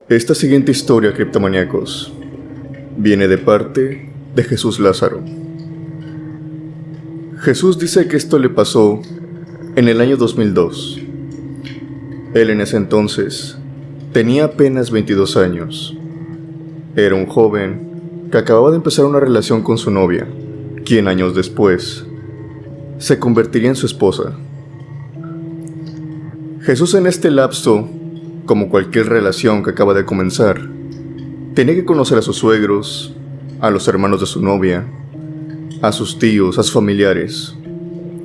Esta siguiente historia, criptomaníacos, viene de parte de Jesús Lázaro. Jesús dice que esto le pasó en el año 2002. Él en ese entonces tenía apenas 22 años. Era un joven que acababa de empezar una relación con su novia, quien años después se convertiría en su esposa. Jesús en este lapso, como cualquier relación que acaba de comenzar, tenía que conocer a sus suegros, a los hermanos de su novia, a sus tíos, a sus familiares,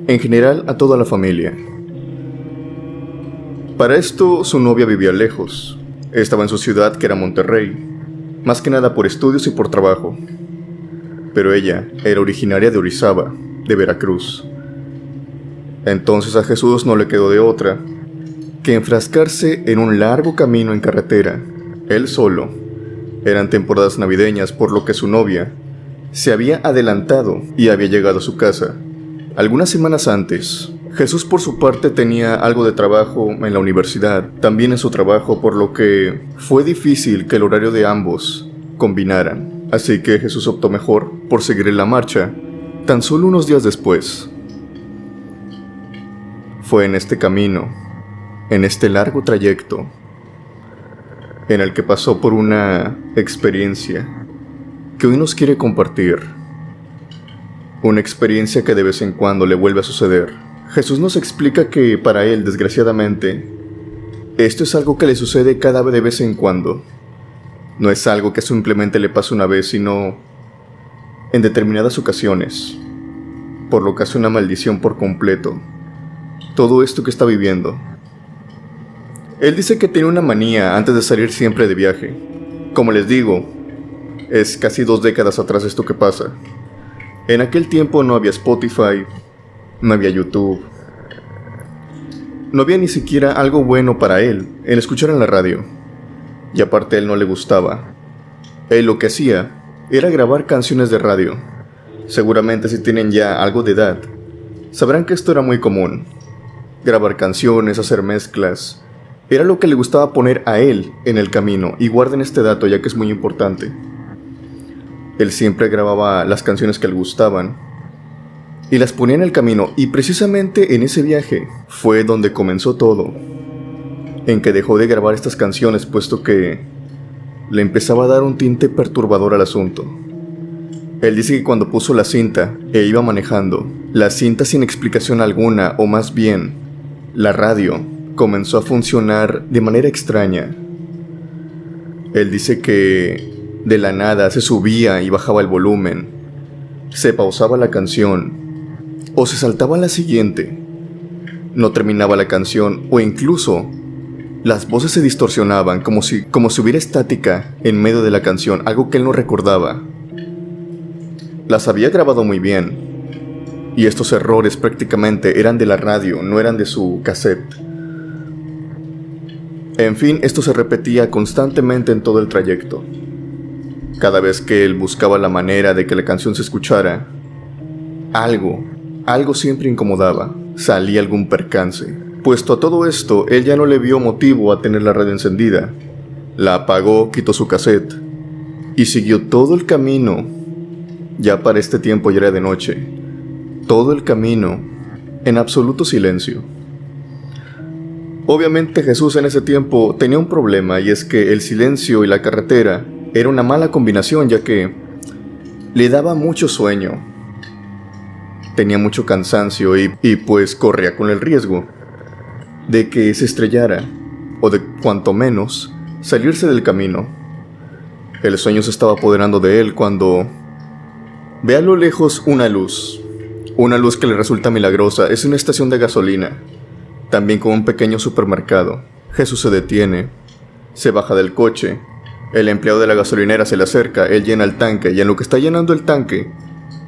en general a toda la familia. Para esto su novia vivía lejos, estaba en su ciudad que era Monterrey, más que nada por estudios y por trabajo, pero ella era originaria de Orizaba, de Veracruz. Entonces a Jesús no le quedó de otra que enfrascarse en un largo camino en carretera, él solo. Eran temporadas navideñas, por lo que su novia se había adelantado y había llegado a su casa algunas semanas antes. Jesús por su parte tenía algo de trabajo en la universidad, también en su trabajo, por lo que fue difícil que el horario de ambos combinaran. Así que Jesús optó mejor por seguir en la marcha, tan solo unos días después. Fue en este camino, en este largo trayecto, en el que pasó por una experiencia que hoy nos quiere compartir. Una experiencia que de vez en cuando le vuelve a suceder. Jesús nos explica que para él, desgraciadamente, esto es algo que le sucede cada de vez en cuando. No es algo que simplemente le pasa una vez, sino en determinadas ocasiones, por lo que hace una maldición por completo todo esto que está viviendo. Él dice que tiene una manía antes de salir siempre de viaje. Como les digo, es casi 2 décadas atrás esto que pasa. En aquel tiempo no había Spotify, no había YouTube, no había ni siquiera algo bueno para él en escuchar en la radio. Y aparte a él no le gustaba. Él lo que hacía era grabar canciones de radio. Seguramente si tienen ya algo de edad, sabrán que esto era muy común. Grabar canciones, hacer mezclas, era lo que le gustaba poner a él en el camino. Y guarden este dato ya que es muy importante. Él siempre grababa las canciones que le gustaban y las ponía en el camino, y precisamente en ese viaje fue donde comenzó todo, en que dejó de grabar estas canciones puesto que le empezaba a dar un tinte perturbador al asunto. Él dice que cuando puso la cinta e iba manejando, la cinta sin explicación alguna, o más bien, la radio, comenzó a funcionar de manera extraña. Él dice que de la nada se subía y bajaba el volumen, se pausaba la canción, o se saltaba la siguiente, no terminaba la canción, o incluso las voces se distorsionaban como si hubiera estática en medio de la canción, algo que él no recordaba. Las había grabado muy bien, y estos errores prácticamente eran de la radio, no eran de su cassette. En fin, esto se repetía constantemente en todo el trayecto. Cada vez que él buscaba la manera de que la canción se escuchara, algo siempre incomodaba, salía algún percance. Puesto a todo esto, él ya no le vio motivo a tener la radio encendida. La apagó, quitó su cassette y siguió todo el camino. Ya para este tiempo ya era de noche. Todo el camino en absoluto silencio. Obviamente Jesús en ese tiempo tenía un problema, y es que el silencio y la carretera era una mala combinación, ya que le daba mucho sueño, tenía mucho cansancio y pues corría con el riesgo de que se estrellara, o de cuanto menos salirse del camino. El sueño se estaba apoderando de él cuando ve a lo lejos una luz que le resulta milagrosa. Es una estación de gasolina, también con un pequeño supermercado. Jesús se detiene, se baja del coche. El empleado de la gasolinera se le acerca, él llena el tanque, y en lo que está llenando el tanque,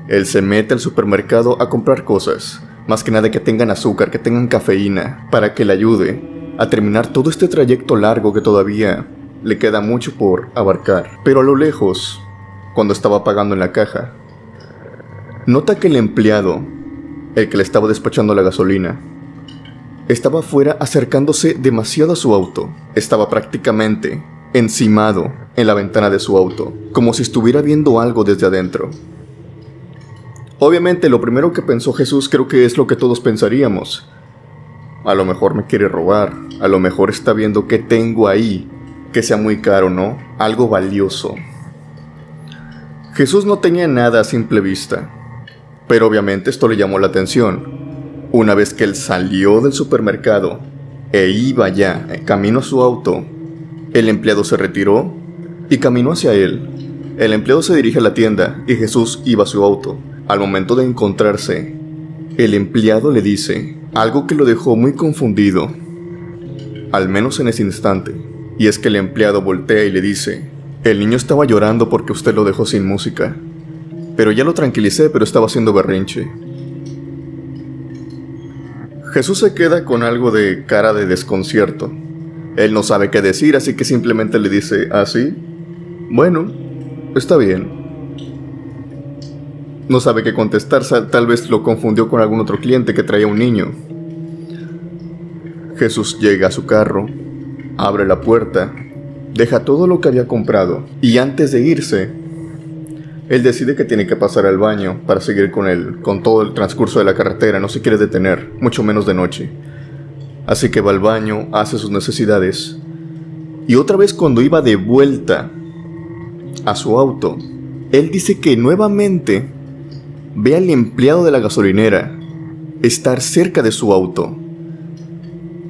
él se mete al supermercado a comprar cosas, más que nada que tengan azúcar, que tengan cafeína, para que le ayude a terminar todo este trayecto largo que todavía le queda mucho por abarcar. Pero a lo lejos, cuando estaba pagando en la caja, nota que el empleado, el que le estaba despachando la gasolina, estaba afuera acercándose demasiado a su auto. Estaba prácticamente encimado en la ventana de su auto, como si estuviera viendo algo desde adentro. Obviamente lo primero que pensó Jesús creo que es lo que todos pensaríamos. A lo mejor me quiere robar, a lo mejor está viendo qué tengo ahí, que sea muy caro, ¿no? Algo valioso. Jesús no tenía nada a simple vista, pero obviamente esto le llamó la atención. Una vez que él salió del supermercado e iba ya camino a su auto, el empleado se retiró y caminó hacia él. El empleado se dirige a la tienda y Jesús iba a su auto. Al momento de encontrarse, el empleado le dice algo que lo dejó muy confundido, al menos en ese instante, y es que el empleado voltea y le dice: el niño estaba llorando porque usted lo dejó sin música, pero ya lo tranquilicé, pero estaba haciendo berrinche. Jesús se queda con algo de cara de desconcierto. Él no sabe qué decir, así que simplemente le dice: ¿ah, sí? Bueno, está bien. No sabe qué contestar, tal vez lo confundió con algún otro cliente que traía un niño. Jesús llega a su carro, abre la puerta, deja todo lo que había comprado y antes de irse, él decide que tiene que pasar al baño para seguir con todo el transcurso de la carretera. No se quiere detener, mucho menos de noche. Así que va al baño, hace sus necesidades y otra vez cuando iba de vuelta a su auto, él dice que nuevamente ve al empleado de la gasolinera estar cerca de su auto,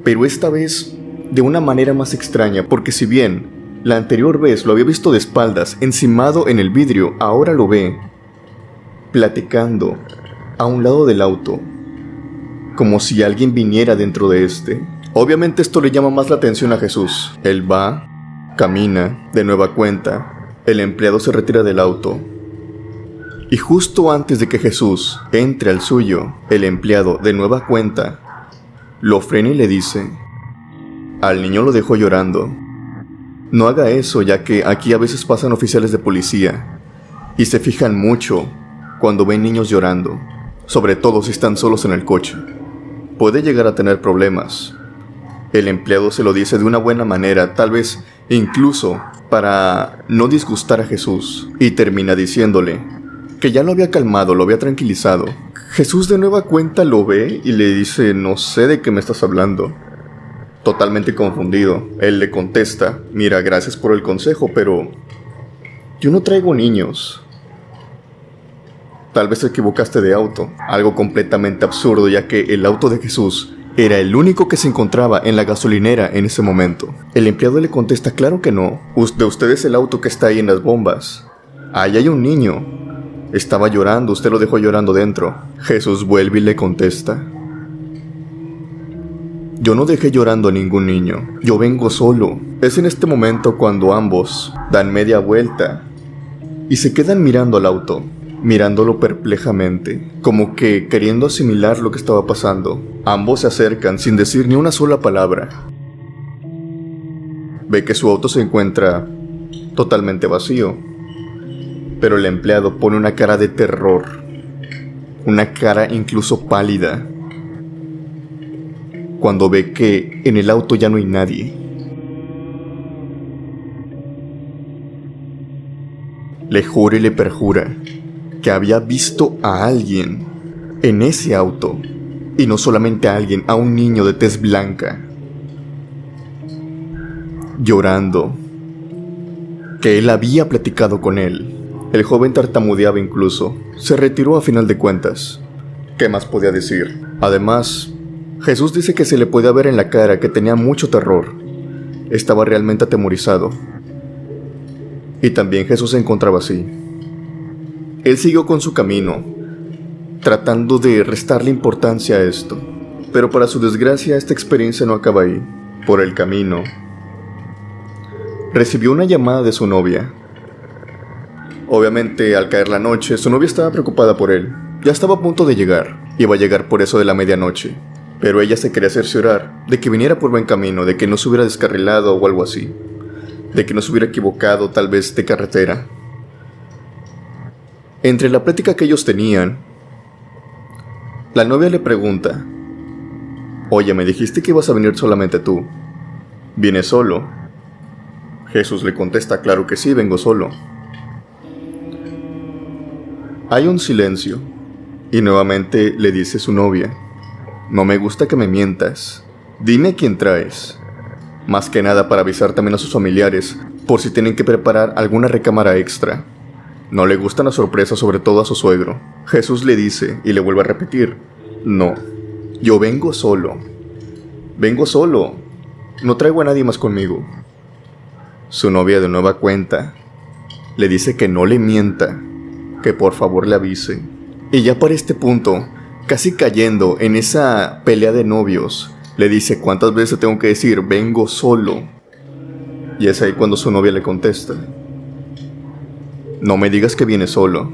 pero esta vez de una manera más extraña, porque si bien la anterior vez lo había visto de espaldas, encimado en el vidrio, ahora lo ve platicando a un lado del auto, como si alguien viniera dentro de este. Obviamente esto le llama más la atención a Jesús. Él va, camina, de nueva cuenta, el empleado se retira del auto. Y justo antes de que Jesús entre al suyo, el empleado de nueva cuenta lo frena y le dice: al niño lo dejó llorando. No haga eso, ya que aquí a veces pasan oficiales de policía y se fijan mucho cuando ven niños llorando, sobre todo si están solos en el coche. Puede llegar a tener problemas. El empleado se lo dice de una buena manera, tal vez incluso para no disgustar a Jesús, y termina diciéndole que ya lo había calmado, lo había tranquilizado. Jesús de nueva cuenta lo ve y le dice: no sé de qué me estás hablando. Totalmente confundido, él le contesta: mira, gracias por el consejo, pero yo no traigo niños. Tal vez te equivocaste de auto. Algo completamente absurdo, ya que el auto de Jesús era el único que se encontraba en la gasolinera en ese momento. El empleado le contesta: claro que no, de usted es el auto que está ahí en las bombas. Ahí hay un niño. Estaba llorando, usted lo dejó llorando dentro. Jesús vuelve y le contesta: yo no dejé llorando a ningún niño, yo vengo solo. Es en este momento cuando ambos dan media vuelta y se quedan mirando al auto, mirándolo perplejamente, como que queriendo asimilar lo que estaba pasando. Ambos se acercan sin decir ni una sola palabra. Ve que su auto se encuentra totalmente vacío, pero el empleado pone una cara de terror, una cara incluso pálida, cuando ve que en el auto ya no hay nadie. Le jura y le perjura que había visto a alguien en ese auto, y no solamente a alguien, a un niño de tez blanca, llorando, que él había platicado con él. El joven tartamudeaba incluso, se retiró a final de cuentas. ¿Qué más podía decir? Además, Jesús dice que se le podía ver en la cara que tenía mucho terror. Estaba realmente atemorizado. Y también Jesús se encontraba así. Él siguió con su camino, tratando de restarle importancia a esto. Pero para su desgracia, esta experiencia no acaba ahí. Por el camino, recibió una llamada de su novia. Obviamente, al caer la noche, su novia estaba preocupada por él. Ya estaba a punto de llegar. Iba a llegar por eso de la medianoche. Pero ella se quería cerciorar de que viniera por buen camino, de que no se hubiera descarrilado o algo así, de que no se hubiera equivocado tal vez de carretera. Entre la plática que ellos tenían, la novia le pregunta: oye, me dijiste que ibas a venir solamente tú. ¿Vienes solo? Jesús le contesta, claro que sí, vengo solo. Hay un silencio, y nuevamente le dice su novia, no me gusta que me mientas, dime a quién traes. Más que nada para avisar también a sus familiares, por si tienen que preparar alguna recámara extra. No le gustan las sorpresas, sobre todo a su suegro. Jesús le dice, y le vuelve a repetir, no, yo vengo solo. Vengo solo, no traigo a nadie más conmigo. Su novia de nueva cuenta le dice que no le mienta, que por favor le avise. Y ya para este punto, casi cayendo en esa pelea de novios, le dice, ¿cuántas veces tengo que decir vengo solo? Y es ahí cuando su novia le contesta, no me digas que vienes solo.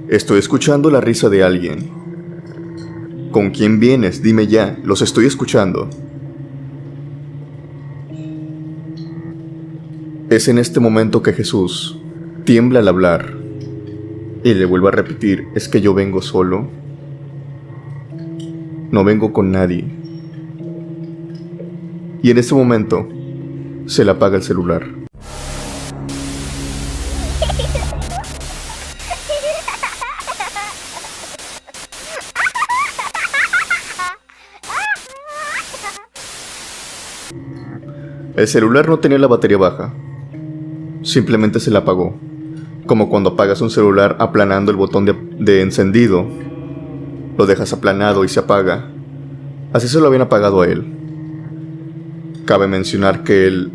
Estoy escuchando la risa de alguien. ¿Con quién vienes? Dime ya, los estoy escuchando. Es en este momento que Jesús tiembla al hablar y le vuelve a repetir, es que yo vengo solo. No vengo con nadie. Y en ese momento se le apaga el celular. El celular no tenía la batería baja, simplemente se le apagó, como cuando apagas un celular aplanando el botón de encendido, lo dejas aplanado y se apaga. Así se lo habían apagado a él. Cabe mencionar que él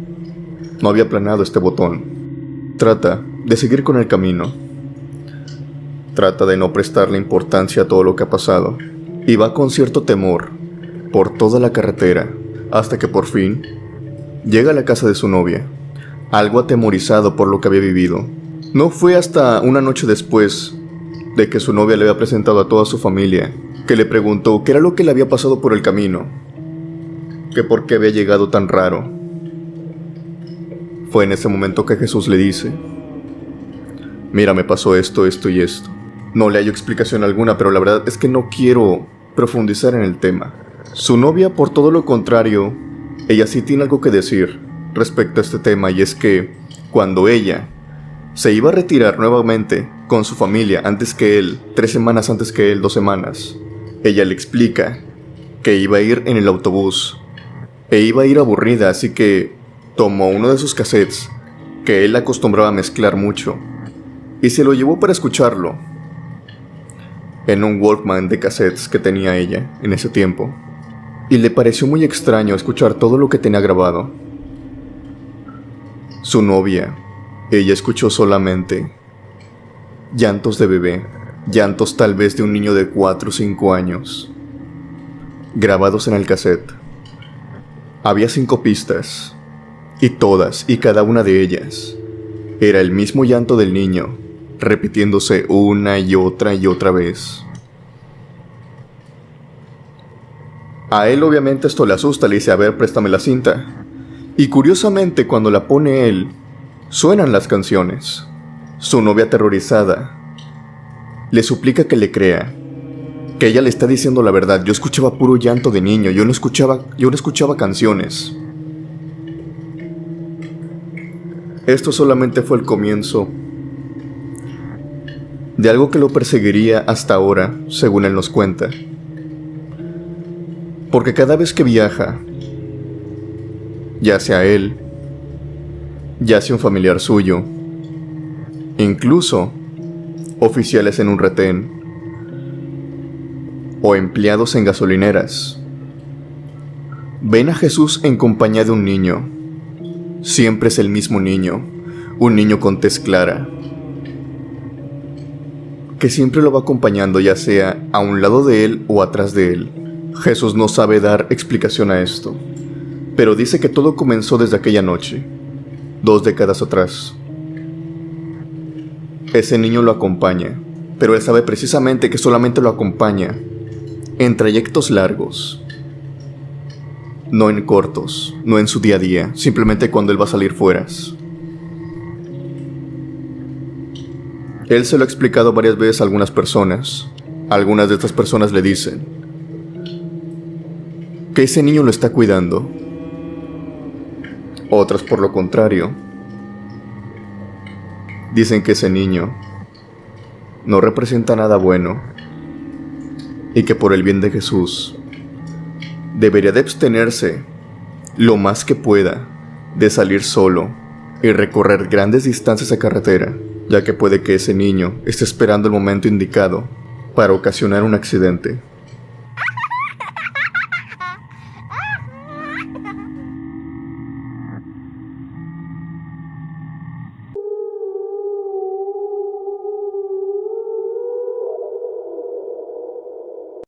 no había aplanado este botón. Trata de seguir con el camino, trata de no prestarle importancia a todo lo que ha pasado, y va con cierto temor por toda la carretera, hasta que por fin llega a la casa de su novia, algo atemorizado por lo que había vivido. No fue hasta una noche después de que su novia le había presentado a toda su familia, que le preguntó qué era lo que le había pasado por el camino, que por qué había llegado tan raro. Fue en ese momento que Jesús le dice, mira, me pasó esto, esto y esto. No le hallo explicación alguna, pero la verdad es que no quiero profundizar en el tema. Su novia, por todo lo contrario, ella sí tiene algo que decir respecto a este tema, y es que cuando ella se iba a retirar nuevamente con su familia antes que él, 3 semanas antes que él, 2 semanas, ella le explica que iba a ir en el autobús e iba a ir aburrida, así que tomó uno de sus cassettes que él acostumbraba a mezclar mucho y se lo llevó para escucharlo en un Walkman de cassettes que tenía ella en ese tiempo. Y le pareció muy extraño escuchar todo lo que tenía grabado. Su novia, ella escuchó solamente llantos de bebé, llantos tal vez de un niño de 4 o 5 años, grabados en el cassette. Había 5 pistas, y todas y cada una de ellas era el mismo llanto del niño, repitiéndose una y otra vez. A él obviamente esto le asusta, le dice, a ver, préstame la cinta. Y curiosamente cuando la pone él, suenan las canciones. Su novia aterrorizada le suplica que le crea, que ella le está diciendo la verdad. Yo escuchaba puro llanto de niño, yo no escuchaba canciones. Esto solamente fue el comienzo de algo que lo perseguiría hasta ahora, según él nos cuenta. Porque cada vez que viaja, ya sea él, ya sea un familiar suyo, incluso oficiales en un retén o empleados en gasolineras, ven a Jesús en compañía de un niño. Siempre es el mismo niño, un niño con tez clara, que siempre lo va acompañando, ya sea a un lado de él o atrás de él. Jesús no sabe dar explicación a esto, pero dice que todo comenzó desde aquella noche, 2 décadas atrás. Ese niño lo acompaña, pero él sabe precisamente que solamente lo acompaña en trayectos largos, no en cortos, no en su día a día, simplemente cuando él va a salir fueras. Él se lo ha explicado varias veces a algunas personas. Algunas de estas personas le dicen que ese niño lo está cuidando, Otras, por lo contrario, dicen que ese niño no representa nada bueno y que por el bien de Jesús debería de abstenerse lo más que pueda de salir solo y recorrer grandes distancias de carretera, ya que puede que ese niño esté esperando el momento indicado para ocasionar un accidente.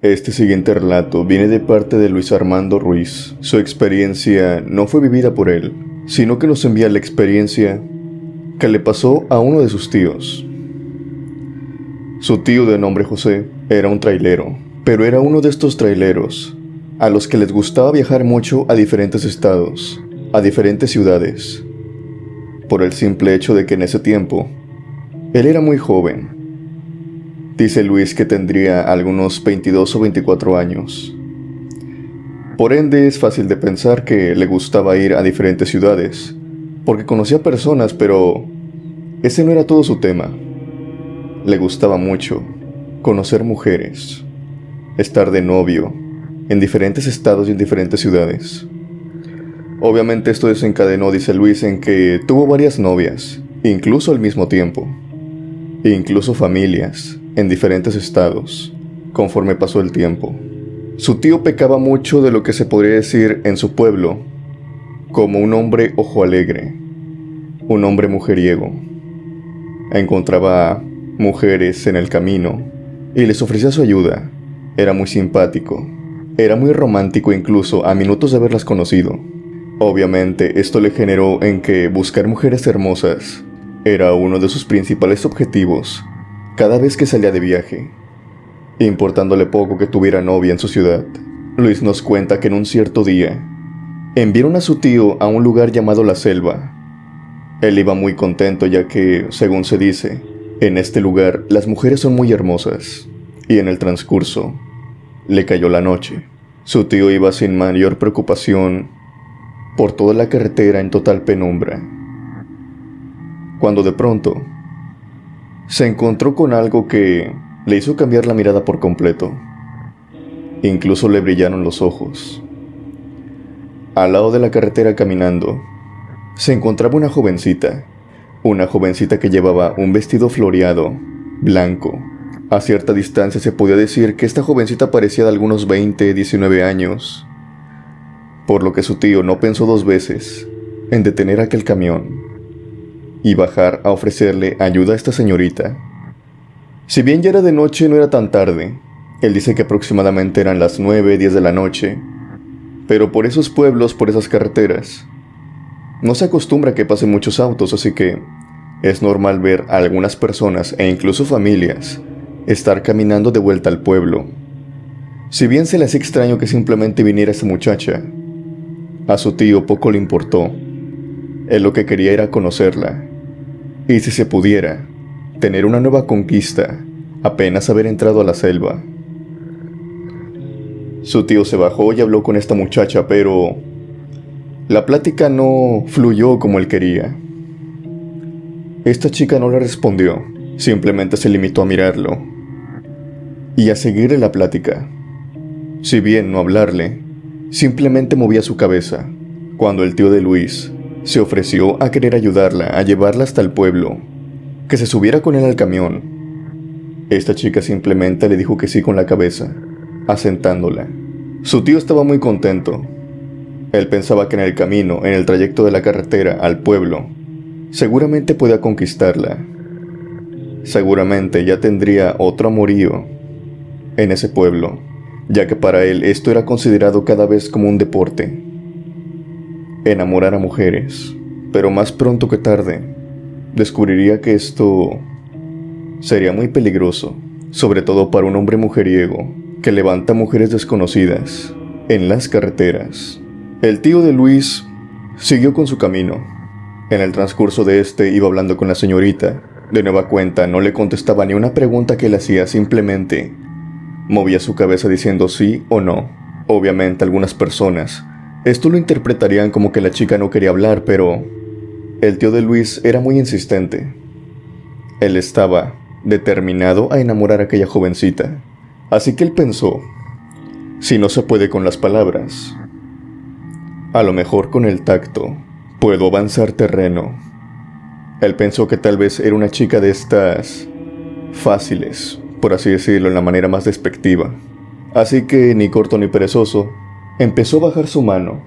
Este siguiente relato viene de parte de Luis Armando Ruiz. Su experiencia no fue vivida por él, sino que nos envía la experiencia que le pasó a uno de sus tíos. Su tío, de nombre José, era un trailero, pero era uno de estos traileros a los que les gustaba viajar mucho a diferentes estados, a diferentes ciudades, por el simple hecho de que en ese tiempo él era muy joven. Dice Luis que tendría algunos 22 o 24 años. Por ende, es fácil de pensar que le gustaba ir a diferentes ciudades, porque conocía personas, pero ese no era todo su tema. Le gustaba mucho conocer mujeres, estar de novio en diferentes estados y en diferentes ciudades. Obviamente esto desencadenó, dice Luis, en que tuvo varias novias, incluso al mismo tiempo, e incluso familias en diferentes estados, conforme pasó el tiempo. Su tío pecaba mucho de lo que se podría decir en su pueblo como un hombre ojo alegre, un hombre mujeriego. Encontraba mujeres en el camino y les ofrecía su ayuda. Era muy simpático, era muy romántico incluso a minutos de haberlas conocido. Obviamente esto le generó en que buscar mujeres hermosas era uno de sus principales objetivos cada vez que salía de viaje, importándole poco que tuviera novia en su ciudad. Luis nos cuenta que en un cierto día enviaron a su tío a un lugar llamado La Selva. Él iba muy contento ya que, según se dice, en este lugar las mujeres son muy hermosas, y en el transcurso le cayó la noche. Su tío iba sin mayor preocupación por toda la carretera en total penumbra, cuando de pronto se encontró con algo que le hizo cambiar la mirada por completo. Incluso le brillaron los ojos. Al lado de la carretera caminando, se encontraba una jovencita que llevaba un vestido floreado, blanco. A cierta distancia se podía decir que esta jovencita parecía de algunos 20, 19 años, por lo que su tío no pensó dos veces en detener aquel camión y bajar a ofrecerle ayuda a esta señorita. Si bien ya era de noche, no era tan tarde. Él dice que aproximadamente eran las 9, 10 de la noche, pero por esos pueblos, por esas carreteras, no se acostumbra a que pasen muchos autos, así que es normal ver a algunas personas e incluso familias estar caminando de vuelta al pueblo. Si bien se le hacía extraño que simplemente viniera esa muchacha, a su tío poco le importó. Él lo que quería era conocerla, y si se pudiera, tener una nueva conquista apenas haber entrado a la selva. Su tío se bajó y habló con esta muchacha, pero la plática no fluyó como él quería. Esta chica no le respondió, simplemente se limitó a mirarlo y a seguirle la plática. Si bien no hablarle, simplemente movía su cabeza. Cuando el tío de Luis se ofreció a querer ayudarla a llevarla hasta el pueblo, que se subiera con él al camión, esta chica simplemente le dijo que sí con la cabeza, asentándola. Su tío estaba muy contento. Él pensaba que en el camino, en el trayecto de la carretera al pueblo, seguramente podía conquistarla. Seguramente ya tendría otro amorío en ese pueblo, ya que para él esto era considerado cada vez como un deporte. Enamorar a mujeres, pero más pronto que tarde descubriría que esto sería muy peligroso, sobre todo para un hombre mujeriego que levanta mujeres desconocidas en las carreteras. El tío de Luis siguió con su camino. En el transcurso de este iba hablando con la señorita. De nueva cuenta no le contestaba ni una pregunta que le hacía, simplemente movía su cabeza diciendo sí o no. Obviamente algunas personas Esto lo interpretarían como que la chica no quería hablar, pero el tío de Luis era muy insistente. Él estaba determinado a enamorar a aquella jovencita, así que él pensó, si no se puede con las palabras, a lo mejor con el tacto puedo avanzar terreno. Él pensó que tal vez era una chica de estas fáciles, por así decirlo, en la manera más despectiva. Así que, ni corto ni perezoso, empezó a bajar su mano,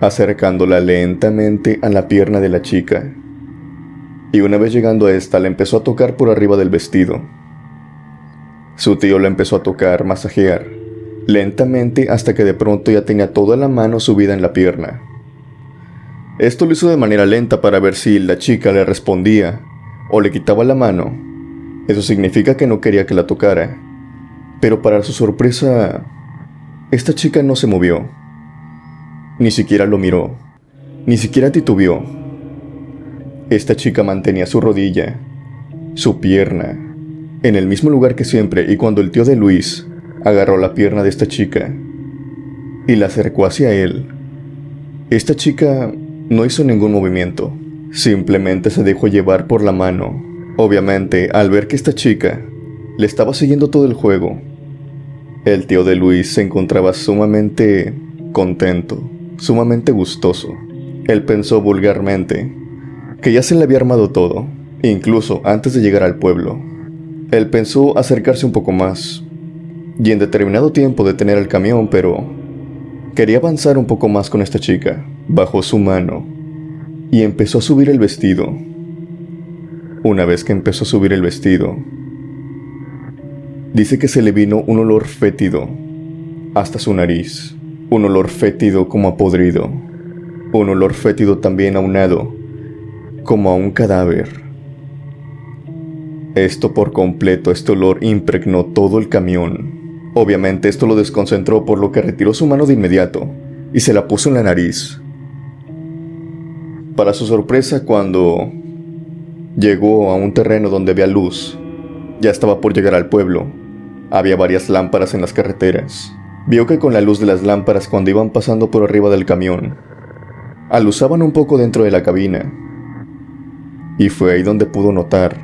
acercándola lentamente a la pierna de la chica. Y una vez llegando a esta, la empezó a tocar por arriba del vestido. Su tío la empezó a tocar, masajear, lentamente hasta que de pronto ya tenía toda la mano subida en la pierna. Esto lo hizo de manera lenta para ver si la chica le respondía o le quitaba la mano. Eso significa que no quería que la tocara. Pero para su sorpresa, esta chica no se movió. Ni siquiera lo miró. Ni siquiera titubeó. Esta chica mantenía su rodilla, su pierna, en el mismo lugar que siempre, y cuando el tío de Luis agarró la pierna de esta chica y la acercó hacia él, esta chica no hizo ningún movimiento, simplemente se dejó llevar por la mano. Obviamente, al ver que esta chica le estaba siguiendo todo el juego, el tío de Luis se encontraba sumamente contento, sumamente gustoso. Él pensó vulgarmente que ya se le había armado todo, incluso antes de llegar al pueblo. Él pensó acercarse un poco más y en determinado tiempo detener el camión, pero quería avanzar un poco más con esta chica. Bajó su mano y empezó a subir el vestido. Una vez que empezó a subir el vestido, dice que se le vino un olor fétido hasta su nariz, un olor fétido como a podrido, un olor fétido también aunado como a un cadáver. Esto por completo, este olor impregnó todo el camión. Obviamente esto lo desconcentró, por lo que retiró su mano de inmediato y se la puso en la nariz. Para su sorpresa, cuando llegó a un terreno donde había luz, ya estaba por llegar al pueblo. Había varias lámparas en las carreteras. Vio que con la luz de las lámparas, cuando iban pasando por arriba del camión, aluzaban un poco dentro de la cabina. Y fue ahí donde pudo notar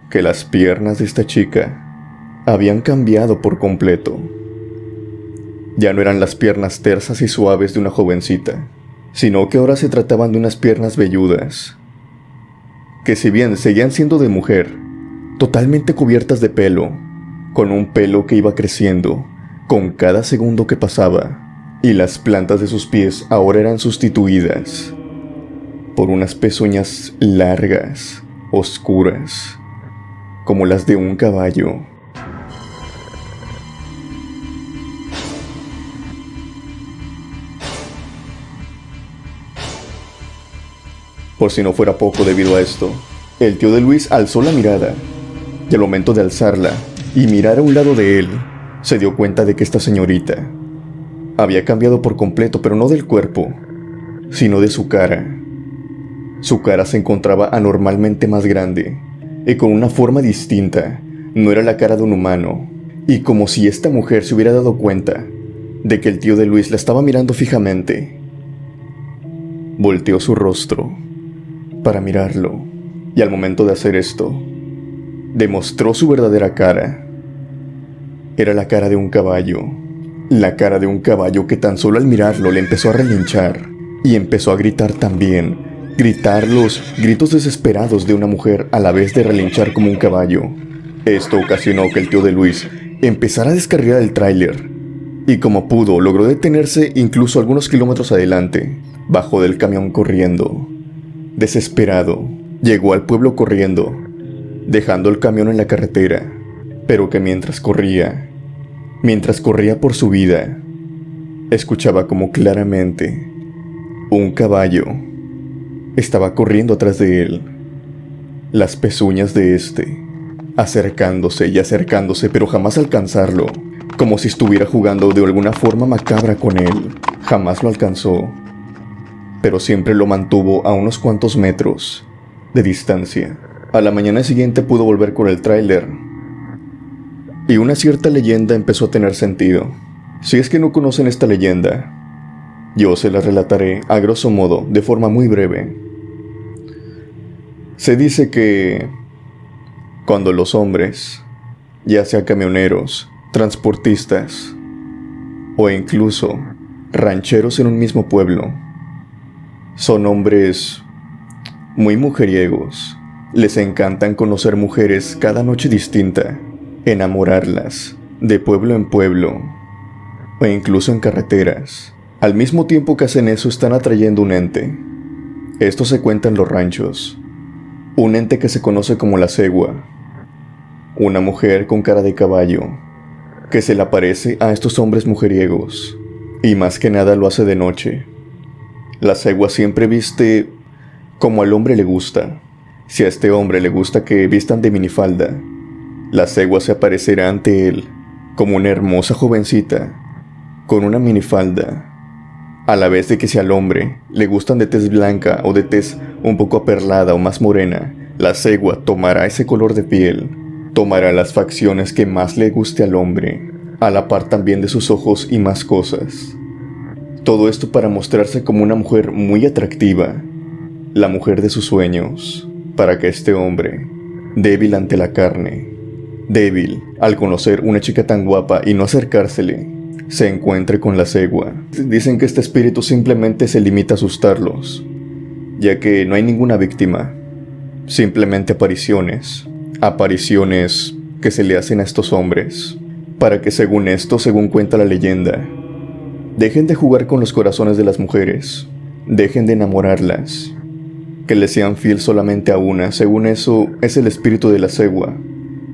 que las piernas de esta chica habían cambiado por completo. Ya no eran las piernas tersas y suaves de una jovencita, sino que ahora se trataban de unas piernas velludas, que si bien seguían siendo de mujer, totalmente cubiertas de pelo, con un pelo que iba creciendo con cada segundo que pasaba, y las plantas de sus pies ahora eran sustituidas por unas pezuñas largas, oscuras, como las de un caballo. Por si no fuera poco, debido a esto, el tío de Luis alzó la mirada, y al momento de alzarla y mirar a un lado de él, se dio cuenta de que esta señorita había cambiado por completo, pero no del cuerpo, sino de su cara. Su cara se encontraba anormalmente más grande y con una forma distinta. No era la cara de un humano, y como si esta mujer se hubiera dado cuenta de que el tío de Luis la estaba mirando fijamente, volteó su rostro para mirarlo, y al momento de hacer esto, demostró su verdadera cara. Era la cara de un caballo. La cara de un caballo que tan solo al mirarlo le empezó a relinchar y empezó a gritar también. Gritar los gritos desesperados de una mujer a la vez de relinchar como un caballo. Esto ocasionó que el tío de Luis empezara a descarrilar el tráiler y como pudo logró detenerse incluso algunos kilómetros adelante. Bajó del camión corriendo. Desesperado, llegó al pueblo corriendo, dejando el camión en la carretera, pero que mientras corría por su vida, escuchaba como claramente un caballo estaba corriendo atrás de él, las pezuñas de este acercándose y acercándose, pero jamás alcanzarlo, como si estuviera jugando de alguna forma macabra con él. Jamás lo alcanzó, pero siempre lo mantuvo a unos cuantos metros de distancia. A la mañana siguiente pudo volver con el tráiler y una cierta leyenda empezó a tener sentido. Si es que no conocen esta leyenda, yo se la relataré a grosso modo, de forma muy breve. Se dice que cuando los hombres, ya sea camioneros, transportistas o incluso rancheros en un mismo pueblo, son hombres muy mujeriegos, les encantan conocer mujeres cada noche distinta, enamorarlas de pueblo en pueblo o incluso en carreteras. Al mismo tiempo que hacen eso, están atrayendo un ente. Esto se cuenta en los ranchos. Un ente que se conoce como la cegua. Una mujer con cara de caballo, que se le aparece a estos hombres mujeriegos. Y más que nada lo hace de noche. La cegua siempre viste como al hombre le gusta. Si a este hombre le gusta que vistan de minifalda, la cegua se aparecerá ante él como una hermosa jovencita con una minifalda. A la vez de que si al hombre le gustan de tez blanca o de tez un poco aperlada o más morena, la cegua tomará ese color de piel, tomará las facciones que más le guste al hombre, a la par también de sus ojos y más cosas. Todo esto para mostrarse como una mujer muy atractiva, la mujer de sus sueños, para que este hombre, débil ante la carne, débil al conocer una chica tan guapa y no acercársele, se encuentre con la cegua. Dicen que este espíritu simplemente se limita a asustarlos, ya que no hay ninguna víctima, simplemente apariciones que se le hacen a estos hombres, para que según cuenta la leyenda, dejen de jugar con los corazones de las mujeres, dejen de enamorarlas, que les sean fiel solamente a una. Según eso, es el espíritu de la cegua,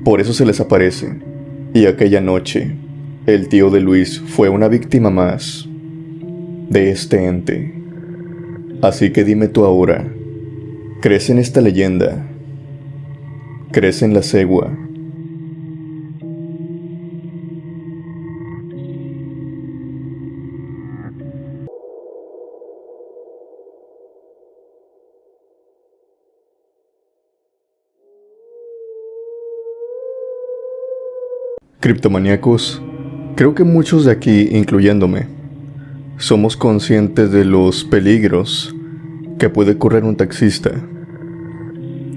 por eso se les aparece. Y aquella noche, el tío de Luis fue una víctima más de este ente. Así que dime tú ahora, ¿crees en esta leyenda? ¿Crees en la cegua? Criptomaníacos, creo que muchos de aquí, incluyéndome, somos conscientes de los peligros que puede correr un taxista.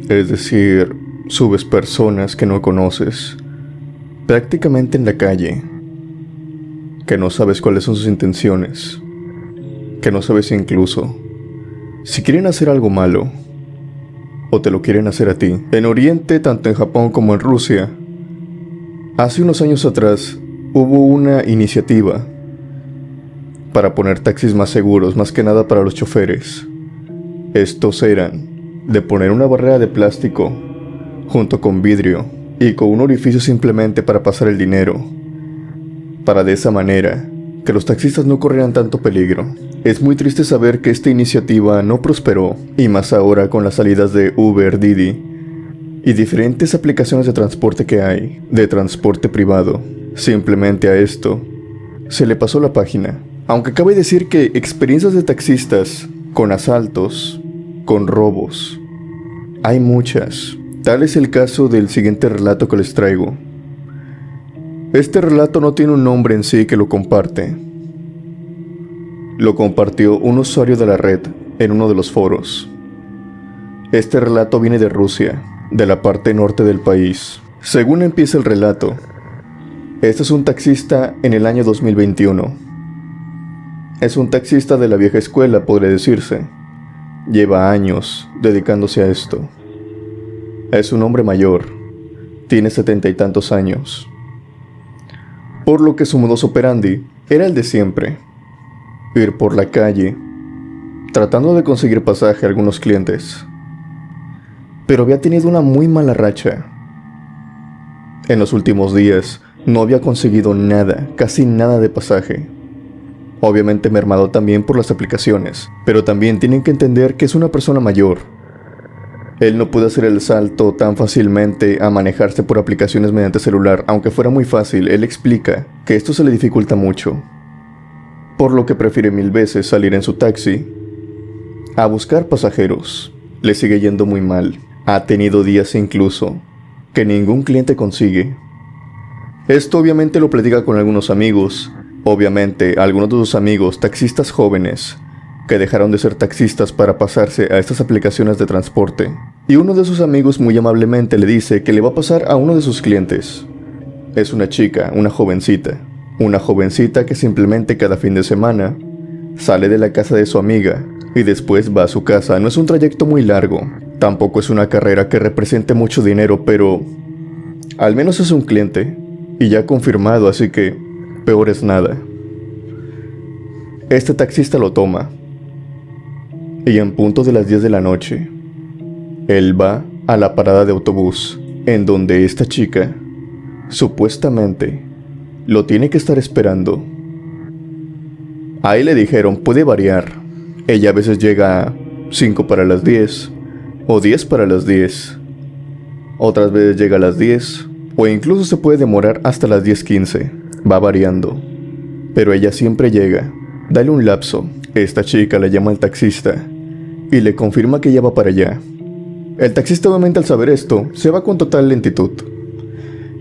Es decir, subes personas que no conoces, prácticamente en la calle, que no sabes cuáles son sus intenciones, que no sabes incluso si quieren hacer algo malo o te lo quieren hacer a ti. En Oriente, tanto en Japón como en Rusia, hace unos años atrás hubo una iniciativa para poner taxis más seguros, más que nada para los choferes. Estos eran de poner una barrera de plástico junto con vidrio y con un orificio simplemente para pasar el dinero, para de esa manera que los taxistas no corrieran tanto peligro. Es muy triste saber que esta iniciativa no prosperó, y más ahora con las salidas de Uber, Didi y diferentes aplicaciones de transporte que hay, de transporte privado. Simplemente a esto se le pasó la página. Aunque cabe decir que experiencias de taxistas con asaltos, con robos, hay muchas. Tal es el caso del siguiente relato que les traigo. Este relato no tiene un nombre en sí que lo comparte. Lo compartió un usuario de la red en uno de los foros. Este relato viene de Rusia, de la parte norte del país. Según empieza el relato, este es un taxista en el año 2021. Es un taxista de la vieja escuela, podría decirse. Lleva años dedicándose a esto. Es un hombre mayor, tiene 70 y tantos años. Por lo que su modus operandi era el de siempre: ir por la calle, tratando de conseguir pasaje a algunos clientes. Pero había tenido una muy mala racha. En los últimos días no había conseguido nada, casi nada de pasaje. Obviamente mermado también por las aplicaciones, pero también tienen que entender que es una persona mayor. Él no puede hacer el salto tan fácilmente a manejarse por aplicaciones mediante celular, aunque fuera muy fácil. Él explica que esto se le dificulta mucho, por lo que prefiere mil veces salir en su taxi a buscar pasajeros. Le sigue yendo muy mal. Ha tenido días incluso que ningún cliente consigue. Esto obviamente lo platica con algunos amigos, Obviamente, algunos de sus amigos, taxistas jóvenes, que dejaron de ser taxistas para pasarse a estas aplicaciones de transporte. Y uno de sus amigos muy amablemente le dice que le va a pasar a uno de sus clientes. Es una chica, una jovencita que simplemente cada fin de semana sale de la casa de su amiga y después va a su casa. No es un trayecto muy largo, tampoco es una carrera que represente mucho dinero, pero al menos es un cliente y ya confirmado, así que peor es nada. Este taxista lo toma y en punto de las 10 de la noche, él va a la parada de autobús en donde esta chica, supuestamente, lo tiene que estar esperando. Ahí le dijeron, puede variar. Ella a veces llega a 5 para las 10 o 10 para las 10. Otras veces llega a las 10 o incluso se puede demorar hasta las 10:15. Va variando. Pero ella siempre llega. Dale un lapso. Esta chica le llama al taxista y le confirma que ella va para allá. El taxista, obviamente, al saber esto, se va con total lentitud.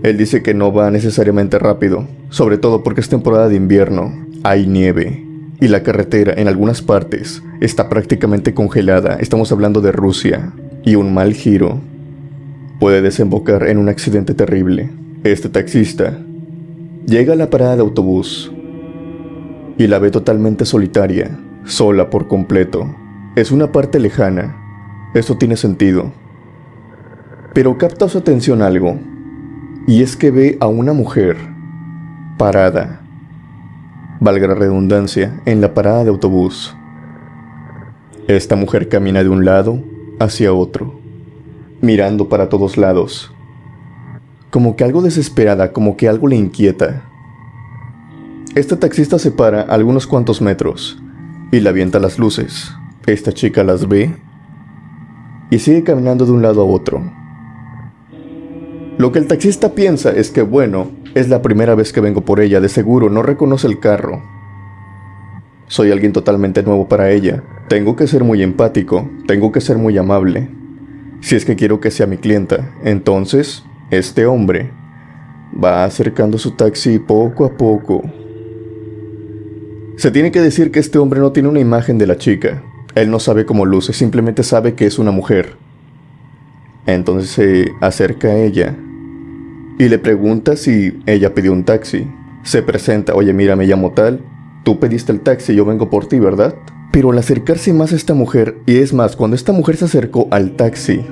Él dice que no va necesariamente rápido, sobre todo porque es temporada de invierno, hay nieve y la carretera en algunas partes está prácticamente congelada. Estamos hablando de Rusia y un mal giro puede desembocar en un accidente terrible. Este taxista llega a la parada de autobús y la ve totalmente solitaria, sola por completo. Es una parte lejana. Esto tiene sentido. Pero capta su atención algo, y es que ve a una mujer parada, valga la redundancia, en la parada de autobús. Esta mujer camina de un lado hacia otro, mirando para todos lados, como que algo desesperada, como que algo le inquieta. Este taxista se para a algunos cuantos metros y le avienta las luces. Esta chica las ve y sigue caminando de un lado a otro. Lo que el taxista piensa es que, bueno, es la primera vez que vengo por ella, de seguro no reconoce el carro. Soy alguien totalmente nuevo para ella. Tengo que ser muy empático, tengo que ser muy amable, si es que quiero que sea mi clienta. Entonces, este hombre va acercando su taxi poco a poco. Se tiene que decir que este hombre no tiene una imagen de la chica. Él no sabe cómo luce, simplemente sabe que es una mujer. Entonces se acerca a ella y le pregunta si ella pidió un taxi. Se presenta, oye, mira, me llamo tal, tú pediste el taxi, yo vengo por ti, ¿verdad? Pero al acercarse más a esta mujer, y es más, cuando esta mujer se acercó al taxi,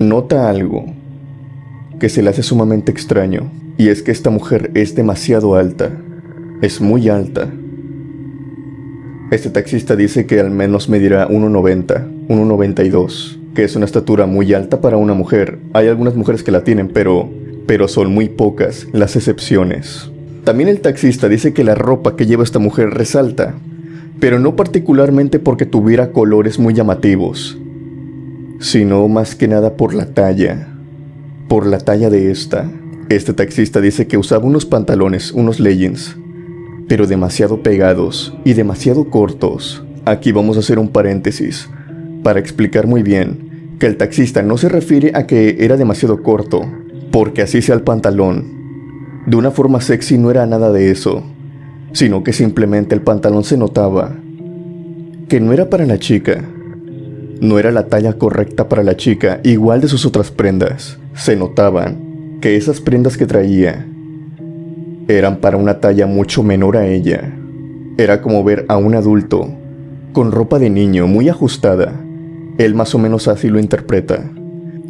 nota algo que se le hace sumamente extraño, y es que esta mujer es demasiado alta, es muy alta. Este taxista dice que al menos medirá 1,90, 1,92, que es una estatura muy alta para una mujer. Hay algunas mujeres que la tienen, pero son muy pocas las excepciones. También el taxista dice que la ropa que lleva esta mujer resalta, pero no particularmente porque tuviera colores muy llamativos, sino más que nada por la talla de esta. Este taxista dice que usaba unos pantalones, unos leggings, pero demasiado pegados y demasiado cortos. Aquí vamos a hacer un paréntesis para explicar muy bien que el taxista no se refiere a que era demasiado corto, porque así sea el pantalón. De una forma sexy no era nada de eso, sino que simplemente el pantalón se notaba que no era para la chica. No era la talla correcta para la chica, igual de sus otras prendas. Se notaban que esas prendas que traía eran para una talla mucho menor a ella. Era como ver a un adulto con ropa de niño muy ajustada. Él más o menos así lo interpreta.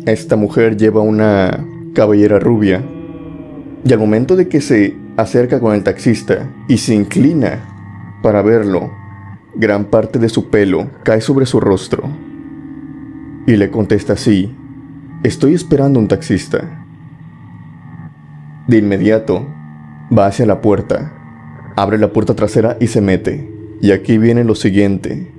Esta mujer lleva una cabellera rubia y al momento de que se acerca con el taxista y se inclina para verlo, gran parte de su pelo cae sobre su rostro y le contesta así: estoy esperando un taxista. De inmediato va hacia la puerta, abre la puerta trasera y se mete. Y aquí viene lo siguiente,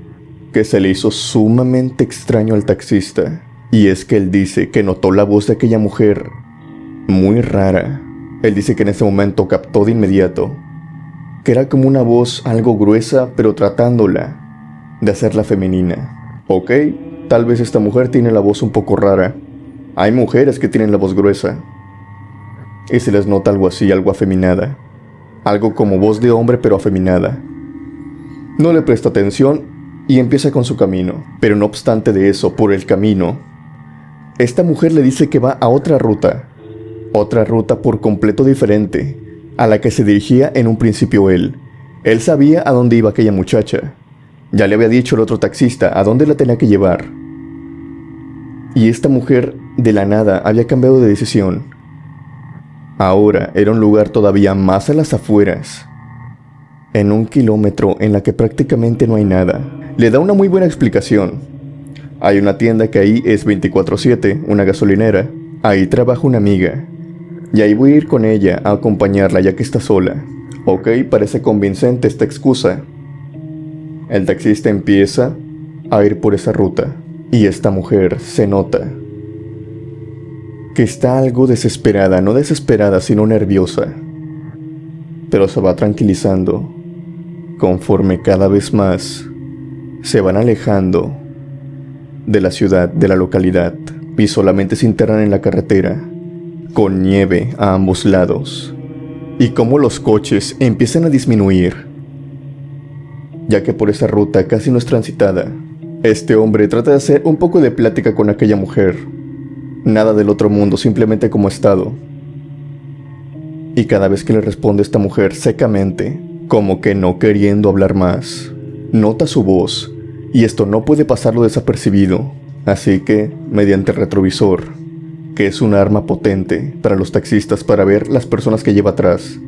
que se le hizo sumamente extraño al taxista. Y es que él dice que notó la voz de aquella mujer muy rara. Él dice que en ese momento captó de inmediato que era como una voz algo gruesa, pero tratándola de hacerla femenina. Ok, tal vez esta mujer tiene la voz un poco rara. Hay mujeres que tienen la voz gruesa y se les nota algo así, algo afeminada. algo como voz de hombre pero afeminada. No le presta atención y empieza con su camino, pero no obstante de eso, por el camino, esta mujer le dice que va a otra ruta por completo diferente a la que se dirigía en un principio él. Él sabía a dónde iba aquella muchacha. Ya le había dicho el otro taxista a dónde la tenía que llevar. Y esta mujer, de la nada, había cambiado de decisión. Ahora era un lugar todavía más a las afueras, en 1 kilómetro en la que prácticamente no hay nada. Le da una muy buena explicación. Hay una tienda que ahí es 24/7, una gasolinera. Ahí trabaja una amiga. Y ahí voy a ir con ella a acompañarla ya que está sola. Ok, parece convincente esta excusa. El taxista empieza a ir por esa ruta. Y esta mujer se nota que está algo desesperada, no desesperada, sino nerviosa. Pero se va tranquilizando conforme cada vez más se van alejando de la ciudad, de la localidad, y solamente se internan en la carretera, con nieve a ambos lados, y cómo los coches empiezan a disminuir, ya que por esa ruta casi no es transitada. Este hombre trata de hacer un poco de plática con aquella mujer, nada del otro mundo, simplemente como estado. Y cada vez que le responde esta mujer secamente, como que no queriendo hablar más, nota su voz, y esto no puede pasarlo desapercibido, así que, mediante el retrovisor, que es un arma potente para los taxistas para ver las personas que lleva atrás,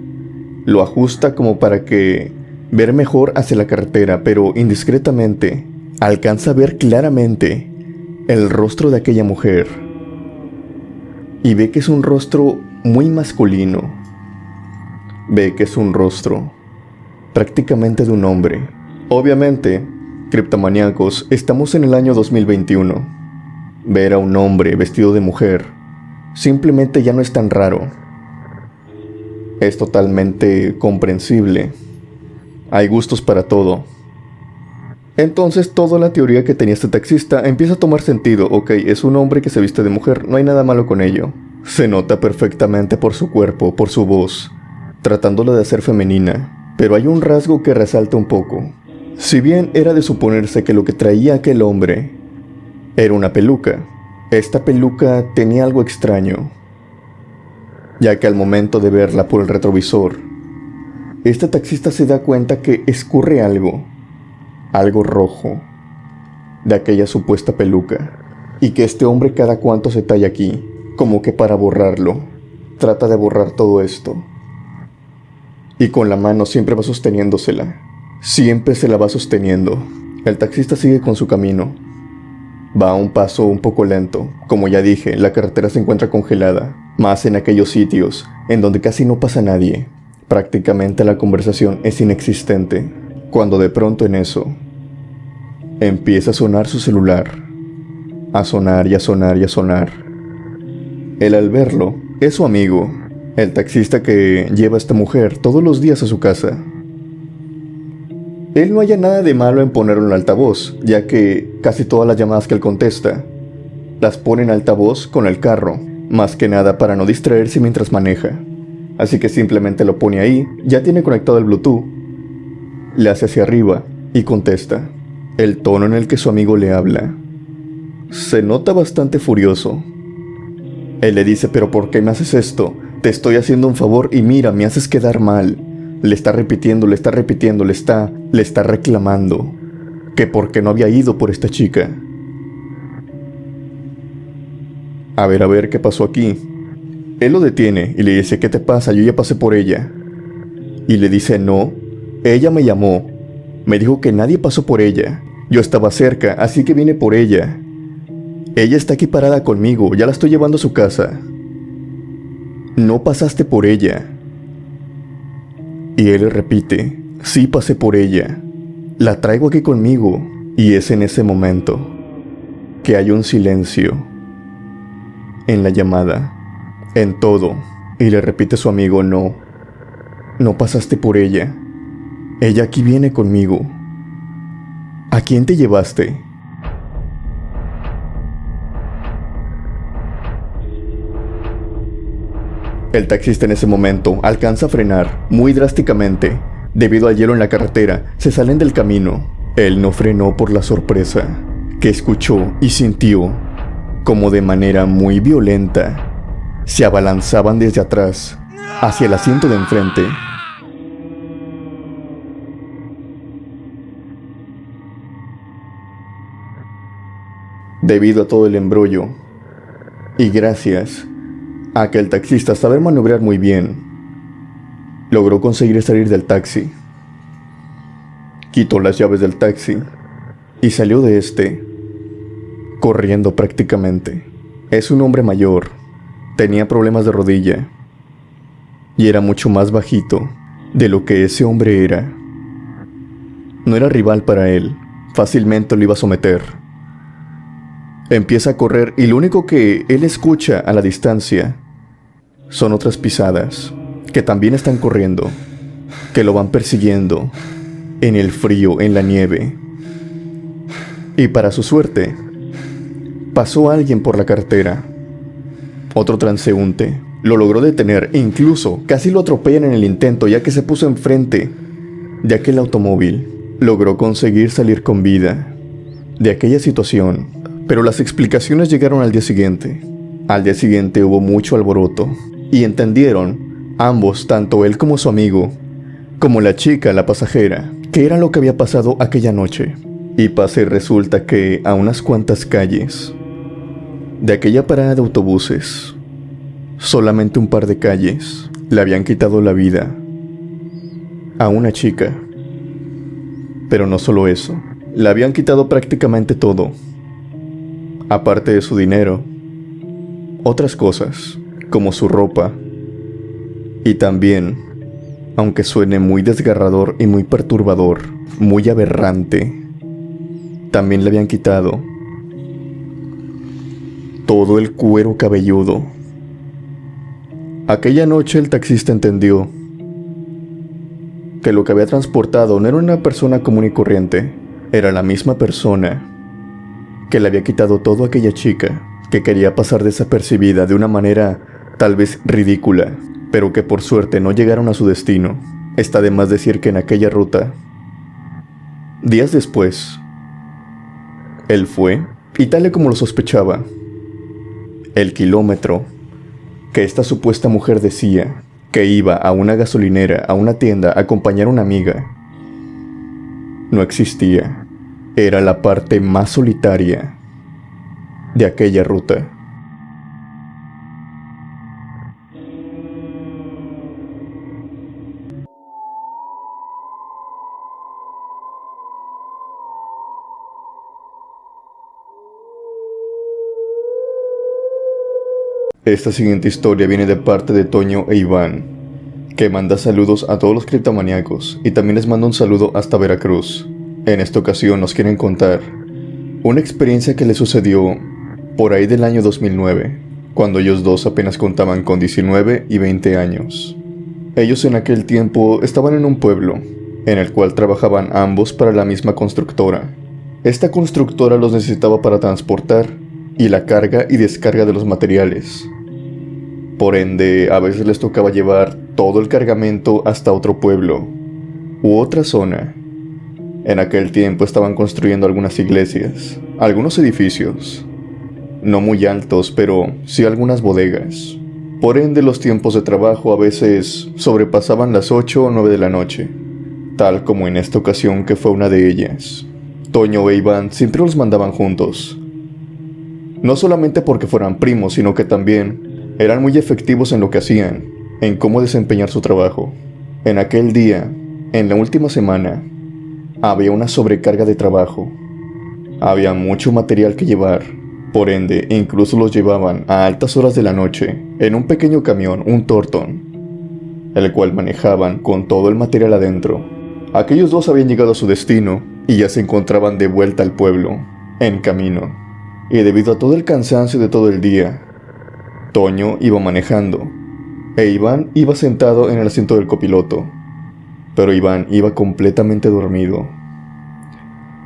lo ajusta como para que ver mejor hacia la carretera, pero indiscretamente alcanza a ver claramente el rostro de aquella mujer, y ve que es un rostro muy masculino. Ve que es un rostro prácticamente de un hombre. Obviamente, criptomaníacos, estamos en el año 2021. Ver a un hombre vestido de mujer simplemente ya no es tan raro. Es totalmente comprensible. Hay gustos para todo. Entonces toda la teoría que tenía este taxista empieza a tomar sentido. Ok, es un hombre que se viste de mujer, no hay nada malo con ello. Se nota perfectamente por su cuerpo, por su voz, tratándola de hacer femenina. Pero hay un rasgo que resalta un poco. Si bien era de suponerse que lo que traía aquel hombre era una peluca, esta peluca tenía algo extraño, ya que al momento de verla por el retrovisor, este taxista se da cuenta que escurre algo rojo de aquella supuesta peluca, y que este hombre cada cuanto se talla aquí, como que para borrarlo, trata de borrar todo esto, y con la mano siempre va sosteniéndosela, siempre se la va sosteniendo. El taxista sigue con su camino, va a un paso un poco lento. Como ya dije, la carretera se encuentra congelada, más en aquellos sitios en donde casi no pasa nadie. Prácticamente la conversación es inexistente, cuando de pronto en eso empieza a sonar su celular, a sonar y a sonar y a sonar. Él, al verlo, es su amigo, el taxista que lleva a esta mujer todos los días a su casa. Él no halla nada de malo en ponerlo en altavoz, ya que casi todas las llamadas que él contesta las pone en altavoz con el carro, más que nada para no distraerse mientras maneja. Así que simplemente lo pone ahí, ya tiene conectado el Bluetooth, le hace hacia arriba y contesta. El tono en el que su amigo le habla se nota bastante furioso. Él le dice: ¿pero por qué me haces esto? Te estoy haciendo un favor y mira, me haces quedar mal. Le está repitiendo, le está reclamando que por qué no había ido por esta chica. A ver, ¿qué pasó aquí? Él lo detiene y le dice: ¿qué te pasa? Yo ya pasé por ella. Y le dice: no, ella me llamó, me dijo que nadie pasó por ella. Yo estaba cerca, así que vine por ella. Ella está aquí parada conmigo, ya la estoy llevando a su casa. No pasaste por ella. Y él le repite: sí pasé por ella, la traigo aquí conmigo. Y es en ese momento que hay un silencio en la llamada, en todo, y le repite a su amigo: no pasaste por ella, ella aquí viene conmigo. ¿A quién te llevaste? El taxista en ese momento alcanza a frenar muy drásticamente. Debido al hielo en la carretera, se salen del camino. Él no frenó por la sorpresa que escuchó y sintió como de manera muy violenta se abalanzaban desde atrás hacia el asiento de enfrente. Debido a todo el embrollo y gracias a que el taxista sabe maniobrar muy bien, logró conseguir salir del taxi. Quitó las llaves del taxi y salió de este, corriendo prácticamente. Es un hombre mayor, tenía problemas de rodilla y era mucho más bajito de lo que ese hombre era. No era rival para él, fácilmente lo iba a someter. Empieza a correr y lo único que él escucha a la distancia son otras pisadas que también están corriendo, que lo van persiguiendo en el frío, en la nieve. Y para su suerte, pasó alguien por la carretera. Otro transeúnte lo logró detener e incluso casi lo atropellan en el intento, ya que se puso enfrente de aquel automóvil. Logró conseguir salir con vida de aquella situación, pero las explicaciones llegaron al día siguiente. Al día siguiente hubo mucho alboroto y entendieron ambos, tanto él como su amigo, como la chica, la pasajera, qué era lo que había pasado aquella noche. Y pasa y resulta que a unas cuantas calles de aquella parada de autobuses, solamente un par de calles, le habían quitado la vida a una chica. Pero no solo eso, le habían quitado prácticamente todo, aparte de su dinero, otras cosas, como su ropa, y también, aunque suene muy desgarrador y muy perturbador, muy aberrante, también le habían quitado todo el cuero cabelludo. Aquella noche el taxista entendió que lo que había transportado no era una persona común y corriente, era la misma persona que le había quitado todo a aquella chica, que quería pasar desapercibida de una manera tal vez ridícula, pero que por suerte no llegaron a su destino. Está de más decir que en aquella ruta, días después, él fue, y tal y como lo sospechaba, el kilómetro que esta supuesta mujer decía que iba a una gasolinera, a una tienda, a acompañar a una amiga, no existía. Era la parte más solitaria de aquella ruta. Esta siguiente historia viene de parte de Toño e Iván, que manda saludos a todos los criptomaníacos y también les manda un saludo hasta Veracruz. En esta ocasión nos quieren contar una experiencia que les sucedió por ahí del año 2009, cuando ellos dos apenas contaban con 19 y 20 años. Ellos en aquel tiempo estaban en un pueblo, en el cual trabajaban ambos para la misma constructora. Esta constructora los necesitaba para transportar y la carga y descarga de los materiales. Por ende, a veces les tocaba llevar todo el cargamento hasta otro pueblo u otra zona. En aquel tiempo estaban construyendo algunas iglesias, algunos edificios, no muy altos, pero sí algunas bodegas. Por ende, los tiempos de trabajo a veces sobrepasaban las 8 o 9 de la noche, tal como en esta ocasión que fue una de ellas. Toño e Iván siempre los mandaban juntos, no solamente porque fueran primos, sino que también eran muy efectivos en lo que hacían, en cómo desempeñar su trabajo. En aquel día, en la última semana, había una sobrecarga de trabajo. Había mucho material que llevar, por ende, incluso los llevaban a altas horas de la noche, en un pequeño camión, un Torton, el cual manejaban con todo el material adentro. Aquellos dos habían llegado a su destino y ya se encontraban de vuelta al pueblo, en camino. Y debido a todo el cansancio de todo el día, Toño iba manejando, e Iván iba sentado en el asiento del copiloto, pero Iván iba completamente dormido.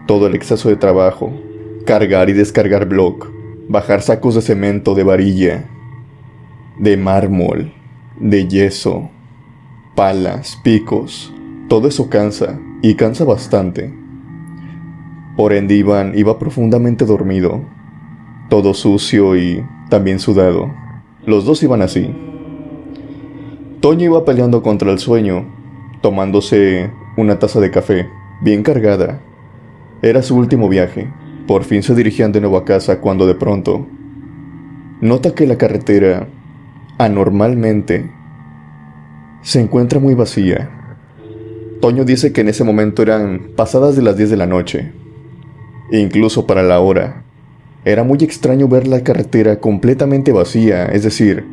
Todo el exceso de trabajo, cargar y descargar block, bajar sacos de cemento, de varilla, de mármol, de yeso, palas, picos. Todo eso cansa, y cansa bastante. Por ende Iván iba profundamente dormido, todo sucio y también sudado. Los dos iban así. Toño iba peleando contra el sueño, tomándose una taza de café, bien cargada. Era su último viaje. Por fin se dirigían de nuevo a casa cuando de pronto nota que la carretera, anormalmente, se encuentra muy vacía. Toño dice que en ese momento eran pasadas de las 10 de la noche. Incluso para la hora, era muy extraño ver la carretera completamente vacía, es decir,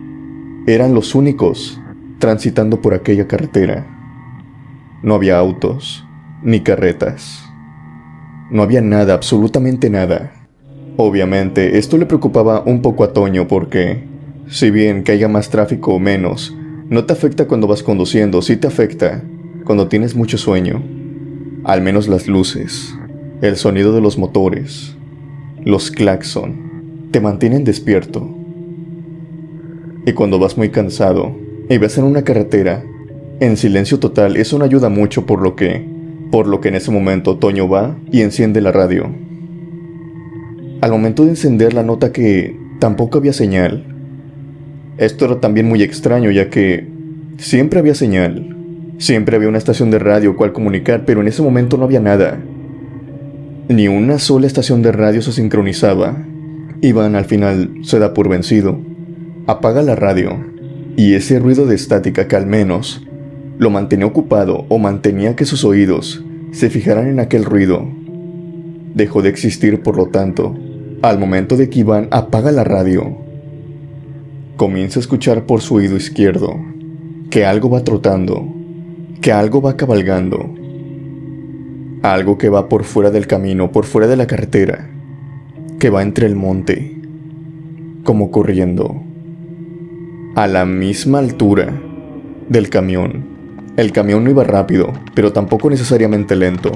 eran los únicos transitando por aquella carretera. No había autos, ni carretas. No había nada, absolutamente nada. Obviamente, esto le preocupaba un poco a Toño porque, si bien que haya más tráfico o menos, no te afecta cuando vas conduciendo, sí te afecta cuando tienes mucho sueño. Al menos las luces, el sonido de los motores, los claxon, te mantienen despierto. Y cuando vas muy cansado y ves en una carretera, en silencio total, eso no ayuda mucho, por lo que en ese momento Toño va y enciende la radio. Al momento de encenderla nota que tampoco había señal. Esto era también muy extraño, ya que siempre había señal. Siempre había una estación de radio cual comunicar, pero en ese momento no había nada. Ni una sola estación de radio se sincronizaba. Iván al final se da por vencido. Apaga la radio, y ese ruido de estática que al menos lo mantenía ocupado o mantenía que sus oídos se fijaran en aquel ruido, dejó de existir. Por lo tanto, al momento de que Iván apaga la radio, comienza a escuchar por su oído izquierdo que algo va trotando, que algo va cabalgando, algo que va por fuera del camino, por fuera de la carretera, que va entre el monte, como corriendo, a la misma altura del camión. El camión no iba rápido, pero tampoco necesariamente lento.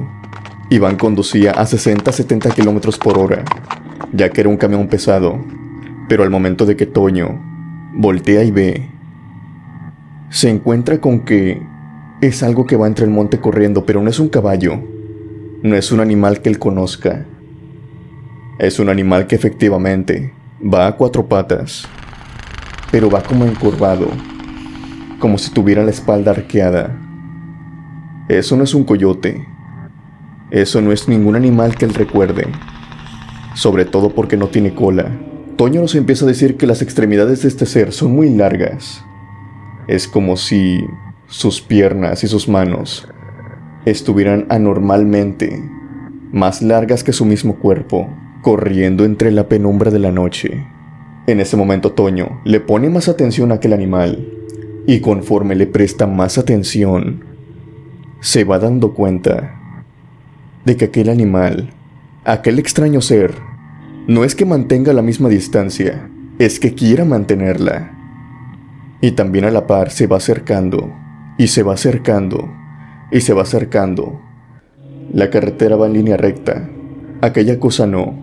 Iván conducía a 60-70 kilómetros por hora, ya que era un camión pesado. Pero al momento de que Toño voltea y ve, se encuentra con que es algo que va entre el monte corriendo, pero no es un caballo, no es un animal que él conozca. Es un animal que efectivamente va a 4 patas, pero va como encorvado, como si tuviera la espalda arqueada. Eso no es un coyote. Eso no es ningún animal que él recuerde. Sobre todo porque no tiene cola. Toño nos empieza a decir que las extremidades de este ser son muy largas. Es como si sus piernas y sus manos estuvieran anormalmente más largas que su mismo cuerpo, corriendo entre la penumbra de la noche. En ese momento Toño le pone más atención a aquel animal, y conforme le presta más atención, se va dando cuenta de que aquel animal, aquel extraño ser, no es que mantenga la misma distancia, es que quiera mantenerla. Y también a la par se va acercando, y se va acercando, y se va acercando. La carretera va en línea recta. Aquella cosa no.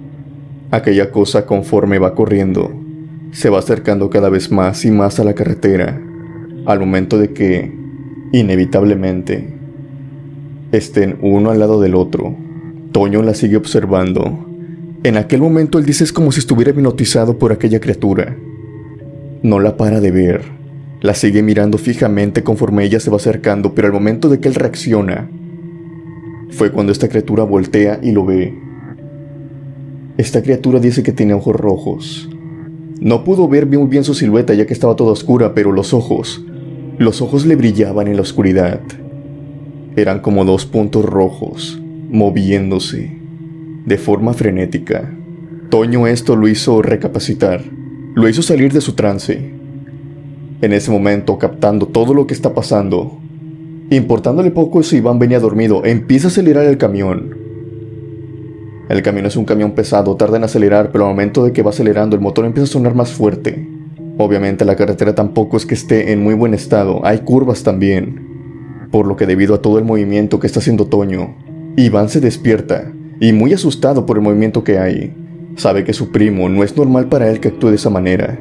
Aquella cosa, conforme va corriendo, se va acercando cada vez más y más a la carretera, al momento de que, inevitablemente, estén uno al lado del otro. Toño la sigue observando. En aquel momento él dice es como si estuviera hipnotizado por aquella criatura. No la para de ver. La sigue mirando fijamente conforme ella se va acercando, pero al momento de que él reacciona, fue cuando esta criatura voltea y lo ve. Esta criatura dice que tiene ojos rojos. No pudo ver muy bien su silueta ya que estaba toda oscura, pero los ojos le brillaban en la oscuridad. Eran como 2 puntos rojos, moviéndose de forma frenética. Toño esto lo hizo recapacitar, lo hizo salir de su trance. En ese momento, captando todo lo que está pasando, importándole poco si Iván venía dormido, empieza a acelerar el camión. El camión es un camión pesado, tarda en acelerar, pero al momento de que va acelerando el motor empieza a sonar más fuerte. Obviamente la carretera tampoco es que esté en muy buen estado, hay curvas también, por lo que debido a todo el movimiento que está haciendo Toño, Iván se despierta, y muy asustado por el movimiento que hay, sabe que su primo no es normal para él que actúe de esa manera.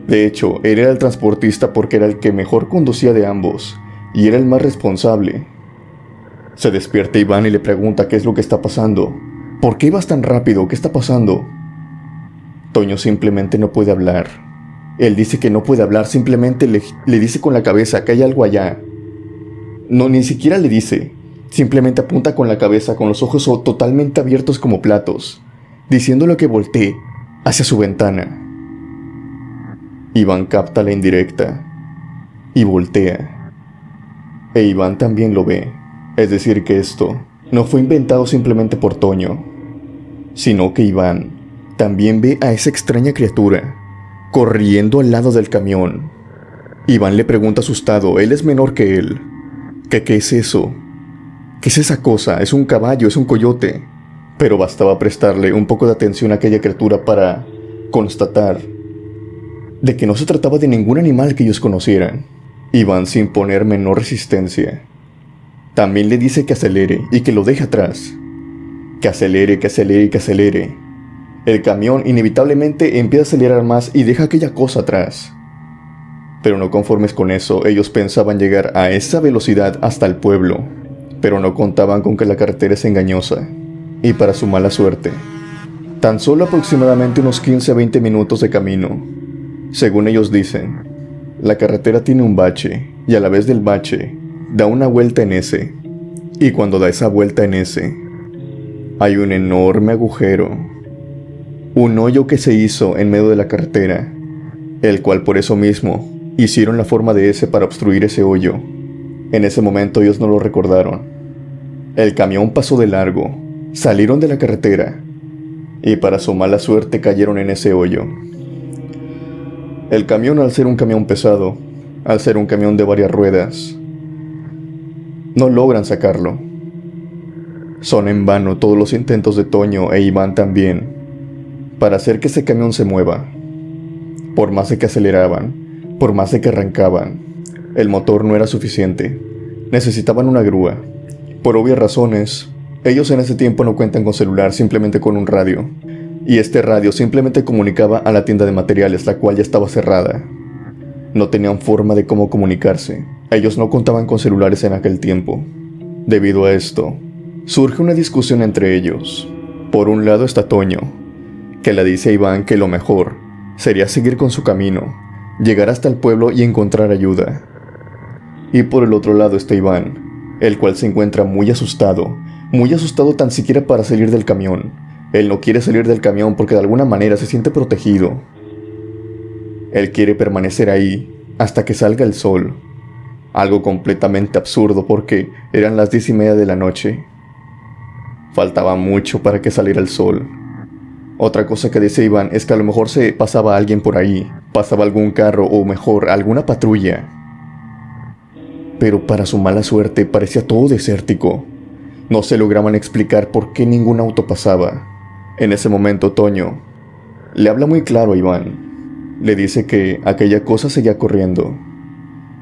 De hecho, él era el transportista porque era el que mejor conducía de ambos y era el más responsable. Se despierta Iván y le pregunta qué es lo que está pasando. ¿Por qué ibas tan rápido? ¿Qué está pasando? Toño simplemente no puede hablar. Él dice que no puede hablar, simplemente le dice con la cabeza que hay algo allá. No, ni siquiera le dice. Simplemente apunta con la cabeza, con los ojos totalmente abiertos como platos, diciéndole que voltee hacia su ventana. Iván capta la indirecta y voltea. E Iván también lo ve. Es decir que esto no fue inventado simplemente por Toño, sino que Iván también ve a esa extraña criatura corriendo al lado del camión. Iván le pregunta asustado, él es menor que él, ¿qué es eso? ¿Qué es esa cosa? ¿Es un caballo? ¿Es un coyote? Pero bastaba prestarle un poco de atención a aquella criatura para constatar de que no se trataba de ningún animal que ellos conocieran. Iván, sin poner menor resistencia, también le dice que acelere y que lo deje atrás. Que acelere, que acelere y que acelere. El camión inevitablemente empieza a acelerar más y deja aquella cosa atrás. Pero no conformes con eso, ellos pensaban llegar a esa velocidad hasta el pueblo, pero no contaban con que la carretera es engañosa. Y para su mala suerte, tan solo aproximadamente unos 15 a 20 minutos de camino. Según ellos dicen, la carretera tiene un bache, y a la vez del bache, da una vuelta en ese. Y cuando da esa vuelta en ese, hay un enorme agujero. Un hoyo que se hizo en medio de la carretera, el cual por eso mismo hicieron la forma de ese para obstruir ese hoyo. En ese momento ellos no lo recordaron. El camión pasó de largo, salieron de la carretera, y para su mala suerte cayeron en ese hoyo. El camión, al ser un camión pesado, al ser un camión de varias ruedas, no logran sacarlo. Son en vano todos los intentos de Toño e Iván también para hacer que ese camión se mueva. Por más de que aceleraban, por más de que arrancaban, el motor no era suficiente. Necesitaban una grúa. Por obvias razones, ellos en ese tiempo no cuentan con celular, simplemente con un radio. Y este radio simplemente comunicaba a la tienda de materiales, la cual ya estaba cerrada. No tenían forma de cómo comunicarse. Ellos no contaban con celulares en aquel tiempo. Debido a esto, surge una discusión entre ellos. Por un lado está Toño, que le dice a Iván que lo mejor sería seguir con su camino, llegar hasta el pueblo y encontrar ayuda. Y por el otro lado está Iván, el cual se encuentra muy asustado tan siquiera para salir del camión. Él no quiere salir del camión porque de alguna manera se siente protegido. Él quiere permanecer ahí hasta que salga el sol. Algo completamente absurdo porque eran las 10:30 de la noche. Faltaba mucho para que saliera el sol. Otra cosa que dice Iván es que a lo mejor se pasaba alguien por ahí, pasaba algún carro o mejor alguna patrulla. Pero para su mala suerte parecía todo desértico. No se lograban explicar por qué ningún auto pasaba. En ese momento Toño le habla muy claro a Iván. Le dice que aquella cosa seguía corriendo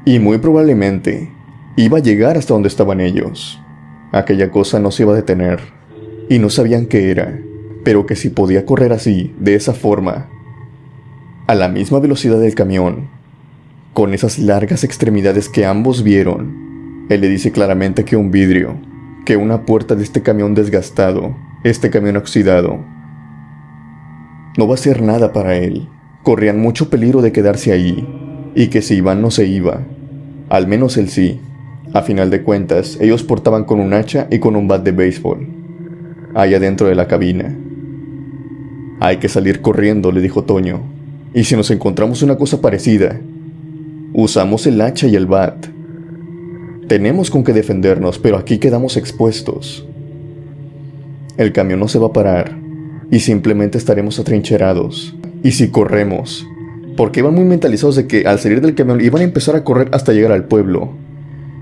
y muy probablemente iba a llegar hasta donde estaban ellos. Aquella cosa no se iba a detener y no sabían qué era, pero que si podía correr así, de esa forma, a la misma velocidad del camión, con esas largas extremidades que ambos vieron. Él le dice claramente que un vidrio, que una puerta de este camión desgastado, este camión oxidado, no va a ser nada para él. Corrían mucho peligro de quedarse ahí, y que si Iván no se iba, al menos él sí. A final de cuentas, ellos portaban con un hacha y con un bat de béisbol, allá dentro de la cabina. Hay que salir corriendo, le dijo Toño, y si nos encontramos una cosa parecida, usamos el hacha y el bat. Tenemos con qué defendernos, pero aquí quedamos expuestos. El camión no se va a parar, y simplemente estaremos atrincherados. Y si corremos, porque iban muy mentalizados de que al salir del camión iban a empezar a correr hasta llegar al pueblo,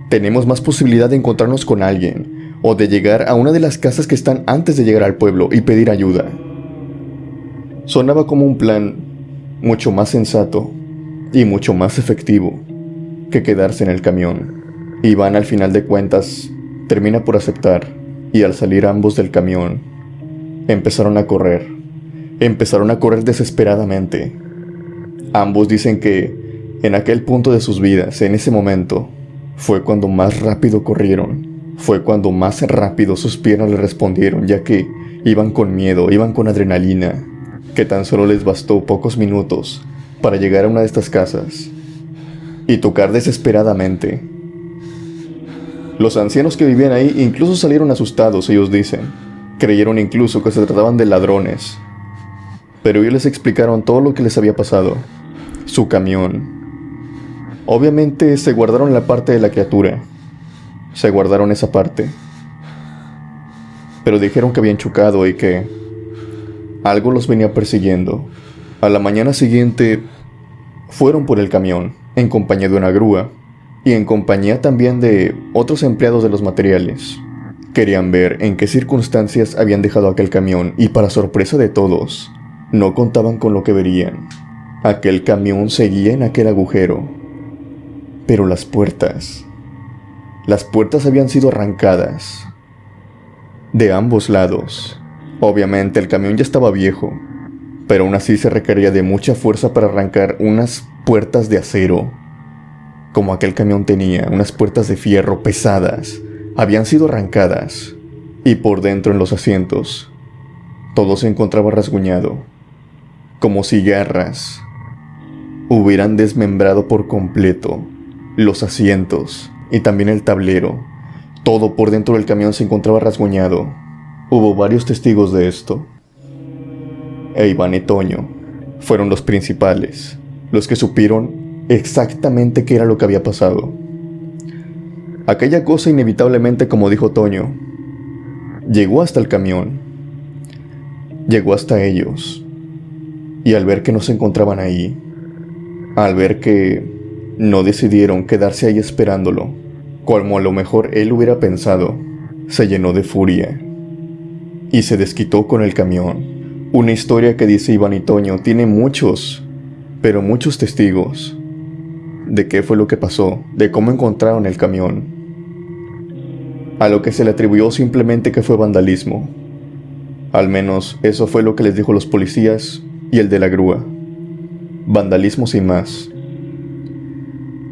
tenemos más posibilidad de encontrarnos con alguien, o de llegar a una de las casas que están antes de llegar al pueblo y pedir ayuda. Sonaba como un plan mucho más sensato y mucho más efectivo que quedarse en el camión. Iván, al final de cuentas, termina por aceptar, y al salir ambos del camión, empezaron a correr desesperadamente. Ambos dicen que en aquel punto de sus vidas, en ese momento, fue cuando más rápido corrieron, fue cuando más rápido sus piernas le respondieron, ya que iban con miedo, iban con adrenalina, que tan solo les bastó pocos minutos para llegar a una de estas casas y tocar desesperadamente. Los ancianos que vivían ahí incluso salieron asustados, ellos dicen. Creyeron incluso que se trataban de ladrones. Pero ellos les explicaron todo lo que les había pasado. Su camión. Obviamente se guardaron la parte de la criatura. Se guardaron esa parte. Pero dijeron que habían chocado y que algo los venía persiguiendo. A la mañana siguiente fueron por el camión en compañía de una grúa y en compañía también de otros empleados de los materiales. Querían ver en qué circunstancias habían dejado aquel camión y, para sorpresa de todos, no contaban con lo que verían. Aquel camión seguía en aquel agujero, pero las puertas habían sido arrancadas de ambos lados. Obviamente el camión ya estaba viejo, pero aún así se requería de mucha fuerza para arrancar unas puertas de acero, como aquel camión tenía, unas puertas de fierro pesadas. Habían sido arrancadas, y por dentro en los asientos, todo se encontraba rasguñado, como si garras hubieran desmembrado por completo los asientos y también el tablero. Todo por dentro del camión se encontraba rasguñado. Hubo varios testigos de esto. Iván y Toño fueron los principales, los que supieron exactamente qué era lo que había pasado. Aquella cosa inevitablemente, como dijo Toño, llegó hasta el camión, llegó hasta ellos, y al ver que no se encontraban ahí, al ver que no decidieron quedarse ahí esperándolo, como a lo mejor él hubiera pensado, se llenó de furia y se desquitó con el camión. Una historia que, dice Iván y Toño, tiene muchos, pero muchos testigos de qué fue lo que pasó, de cómo encontraron el camión. A lo que se le atribuyó simplemente que fue vandalismo. Al menos eso fue lo que les dijo los policías y el de la grúa. Vandalismo sin más.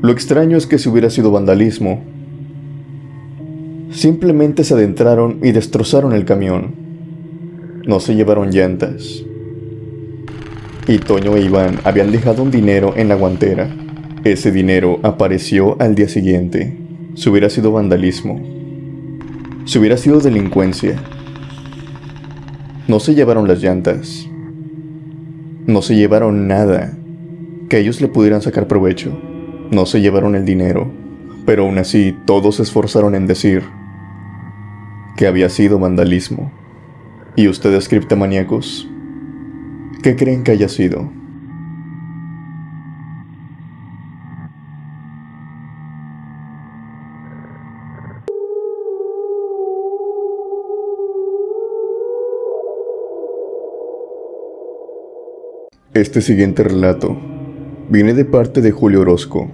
Lo extraño es que si hubiera sido vandalismo, simplemente se adentraron y destrozaron el camión. No se llevaron llantas. Y Toño e Iván habían dejado un dinero en la guantera. Ese dinero apareció al día siguiente. Si hubiera sido vandalismo, si hubiera sido delincuencia, no se llevaron las llantas, no se llevaron nada que ellos le pudieran sacar provecho, no se llevaron el dinero, pero aún así todos se esforzaron en decir que había sido vandalismo. ¿Y ustedes, criptomaníacos, qué creen que haya sido? Este siguiente relato viene de parte de Julio Orozco.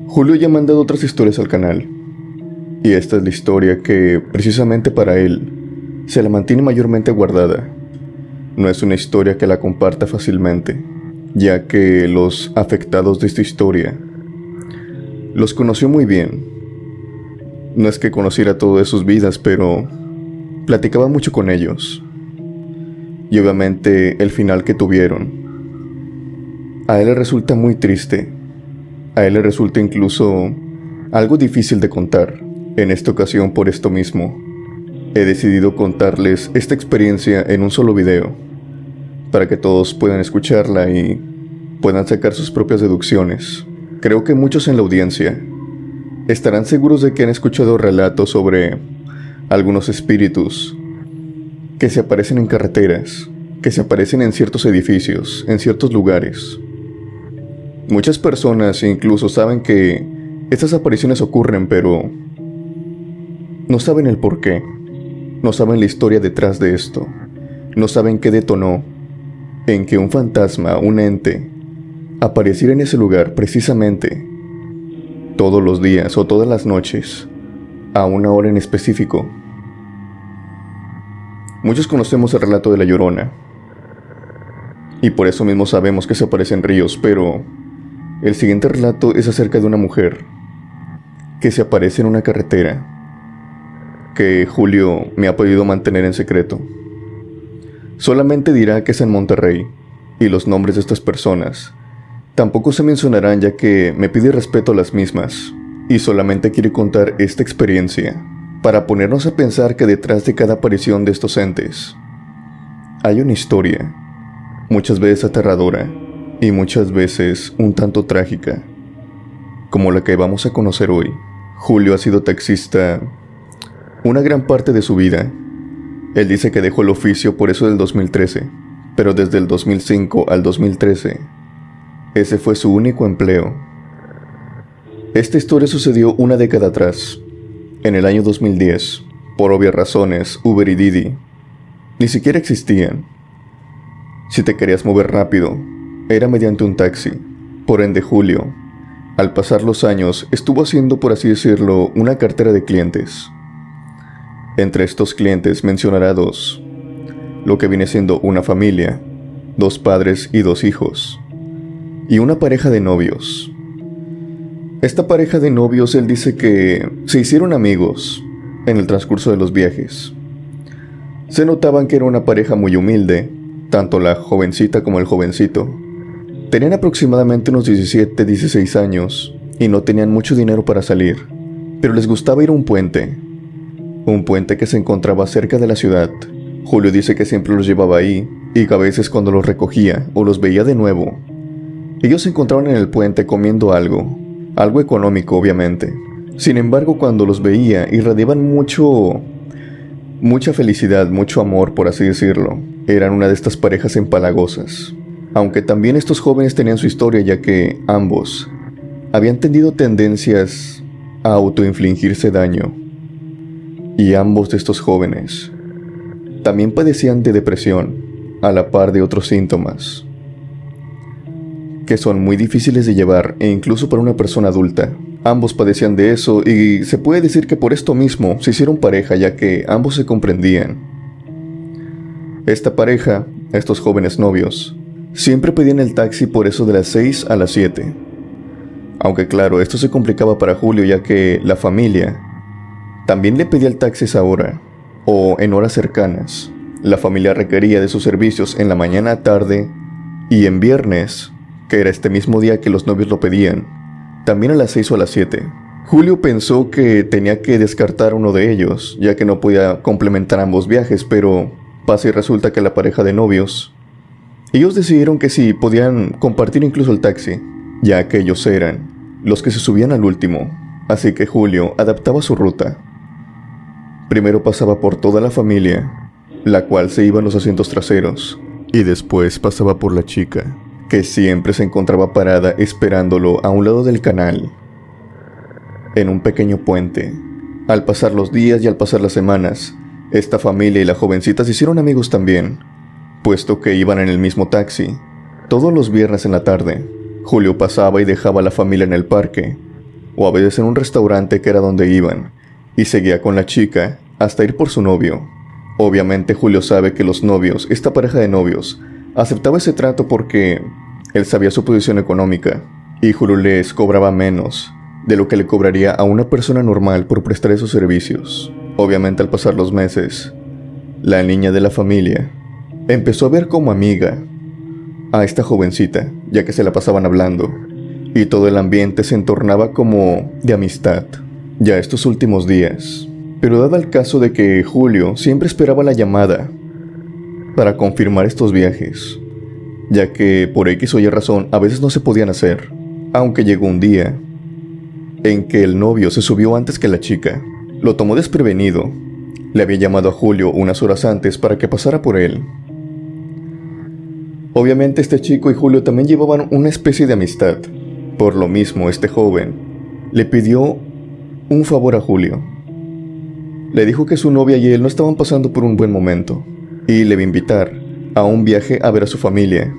Julio ya ha mandado otras historias al canal, y esta es la historia que, precisamente para él, se la mantiene mayormente guardada. No es una historia que la comparta fácilmente, ya que los afectados de esta historia los conoció muy bien. No es que conociera todo de sus vidas, pero platicaba mucho con ellos. Y obviamente el final que tuvieron, a él le resulta muy triste. A él le resulta incluso algo difícil de contar. En esta ocasión, por esto mismo, he decidido contarles esta experiencia en un solo video, para que todos puedan escucharla y puedan sacar sus propias deducciones. Creo que muchos en la audiencia estarán seguros de que han escuchado relatos sobre algunos espíritus que se aparecen en carreteras, que se aparecen en ciertos edificios, en ciertos lugares. Muchas personas incluso saben que estas apariciones ocurren, pero no saben el porqué, no saben la historia detrás de esto, no saben qué detonó en que un fantasma, un ente, apareciera en ese lugar precisamente todos los días o todas las noches, a una hora en específico. Muchos conocemos el relato de La Llorona. y por eso mismo sabemos que se aparecen ríos, pero el siguiente relato es acerca de una mujer que se aparece en una carretera que Julio me ha podido mantener en secreto. Solamente dirá que es en Monterrey, y los nombres de estas personas tampoco se mencionarán, ya que me pide respeto a las mismas, y solamente quiere contar esta experiencia para ponernos a pensar que detrás de cada aparición de estos entes hay una historia, muchas veces aterradora y muchas veces un tanto trágica, como la que vamos a conocer hoy. Julio ha sido taxista una gran parte de su vida. Él dice que dejó el oficio por eso del 2013, pero desde el 2005 al 2013, ese fue su único empleo. Esta historia sucedió una década atrás, en el año 2010. Por obvias razones, Uber y Didi ni siquiera existían. Si te querías mover rápido, era mediante un taxi. Por ende, Julio, al pasar los años, estuvo haciendo, por así decirlo, una cartera de clientes. Entre estos clientes mencionará dos, lo que viene siendo una familia, 2 padres y 2 hijos, y una pareja de novios. Esta pareja de novios, él dice que se hicieron amigos en el transcurso de los viajes. Se notaban que era una pareja muy humilde, tanto la jovencita como el jovencito. Tenían aproximadamente unos 17, 16 años y no tenían mucho dinero para salir, pero les gustaba ir a un puente que se encontraba cerca de la ciudad. Julio dice que siempre los llevaba ahí y que a veces cuando los recogía o los veía de nuevo, ellos se encontraban en el puente comiendo algo económico obviamente. Sin embargo, cuando los veía irradiaban mucha felicidad, mucho amor, por así decirlo. Eran una de estas parejas empalagosas. Aunque también estos jóvenes tenían su historia, ya que ambos habían tenido tendencias a autoinfligirse daño. Y ambos de estos jóvenes también padecían de depresión, a la par de otros síntomas que son muy difíciles de llevar, e incluso para una persona adulta. Ambos padecían de eso y se puede decir que por esto mismo se hicieron pareja, ya que ambos se comprendían. Esta pareja, estos jóvenes novios, siempre pedían el taxi por eso de las 6 a las 7. Aunque claro, esto se complicaba para Julio, ya que la familia también le pedía el taxi a esa hora, o en horas cercanas. La familia requería de sus servicios en la mañana, tarde y en viernes, que era este mismo día que los novios lo pedían, también a las 6 o a las 7. Julio pensó que tenía que descartar uno de ellos, ya que no podía complementar ambos viajes, pero pasa y resulta que la pareja de novios, ellos decidieron que sí, podían compartir incluso el taxi, ya que ellos eran los que se subían al último. Así que Julio adaptaba su ruta. Primero pasaba por toda la familia, la cual se iba en los asientos traseros, y después pasaba por la chica, que siempre se encontraba parada esperándolo a un lado del canal, en un pequeño puente. Al pasar los días y al pasar las semanas, esta familia y la jovencita se hicieron amigos también, puesto que iban en el mismo taxi. Todos los viernes en la tarde, Julio pasaba y dejaba a la familia en el parque, o a veces en un restaurante que era donde iban, y seguía con la chica hasta ir por su novio. Obviamente Julio sabe que los novios, esta pareja de novios, aceptaba ese trato porque él sabía su posición económica, y Julio les cobraba menos de lo que le cobraría a una persona normal por prestar esos servicios. Obviamente al pasar los meses, la niña de la familia empezó a ver como amiga a esta jovencita, ya que se la pasaban hablando, y todo el ambiente se entornaba como de amistad, ya estos últimos días. Pero dado el caso de que Julio siempre esperaba la llamada para confirmar estos viajes, ya que por X o Y razón a veces no se podían hacer, aunque llegó un día en que el novio se subió antes que la chica. Lo tomó desprevenido. Le había llamado a Julio unas horas antes para que pasara por él. Obviamente este chico y Julio también llevaban una especie de amistad. Por lo mismo, este joven le pidió un favor a Julio. Le dijo que su novia y él no estaban pasando por un buen momento y le iba a invitar a un viaje a ver a su familia.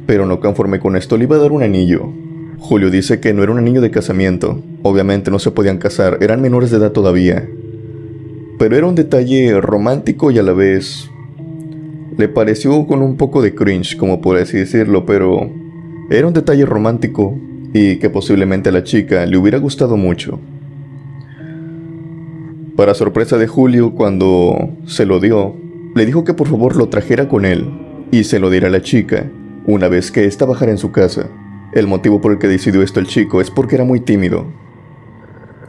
Pero no conforme con esto, le iba a dar un anillo. Julio dice que no era un anillo de casamiento. Obviamente no se podían casar, eran menores de edad todavía. Pero era un detalle romántico y a la vez Le pareció con un poco de cringe, como por así decirlo, pero era un detalle romántico y que posiblemente a la chica le hubiera gustado mucho. Para sorpresa de Julio, cuando se lo dio, le dijo que por favor lo trajera con él y se lo diera a la chica una vez que ésta bajara en su casa. El motivo por el que decidió esto el chico es porque era muy tímido.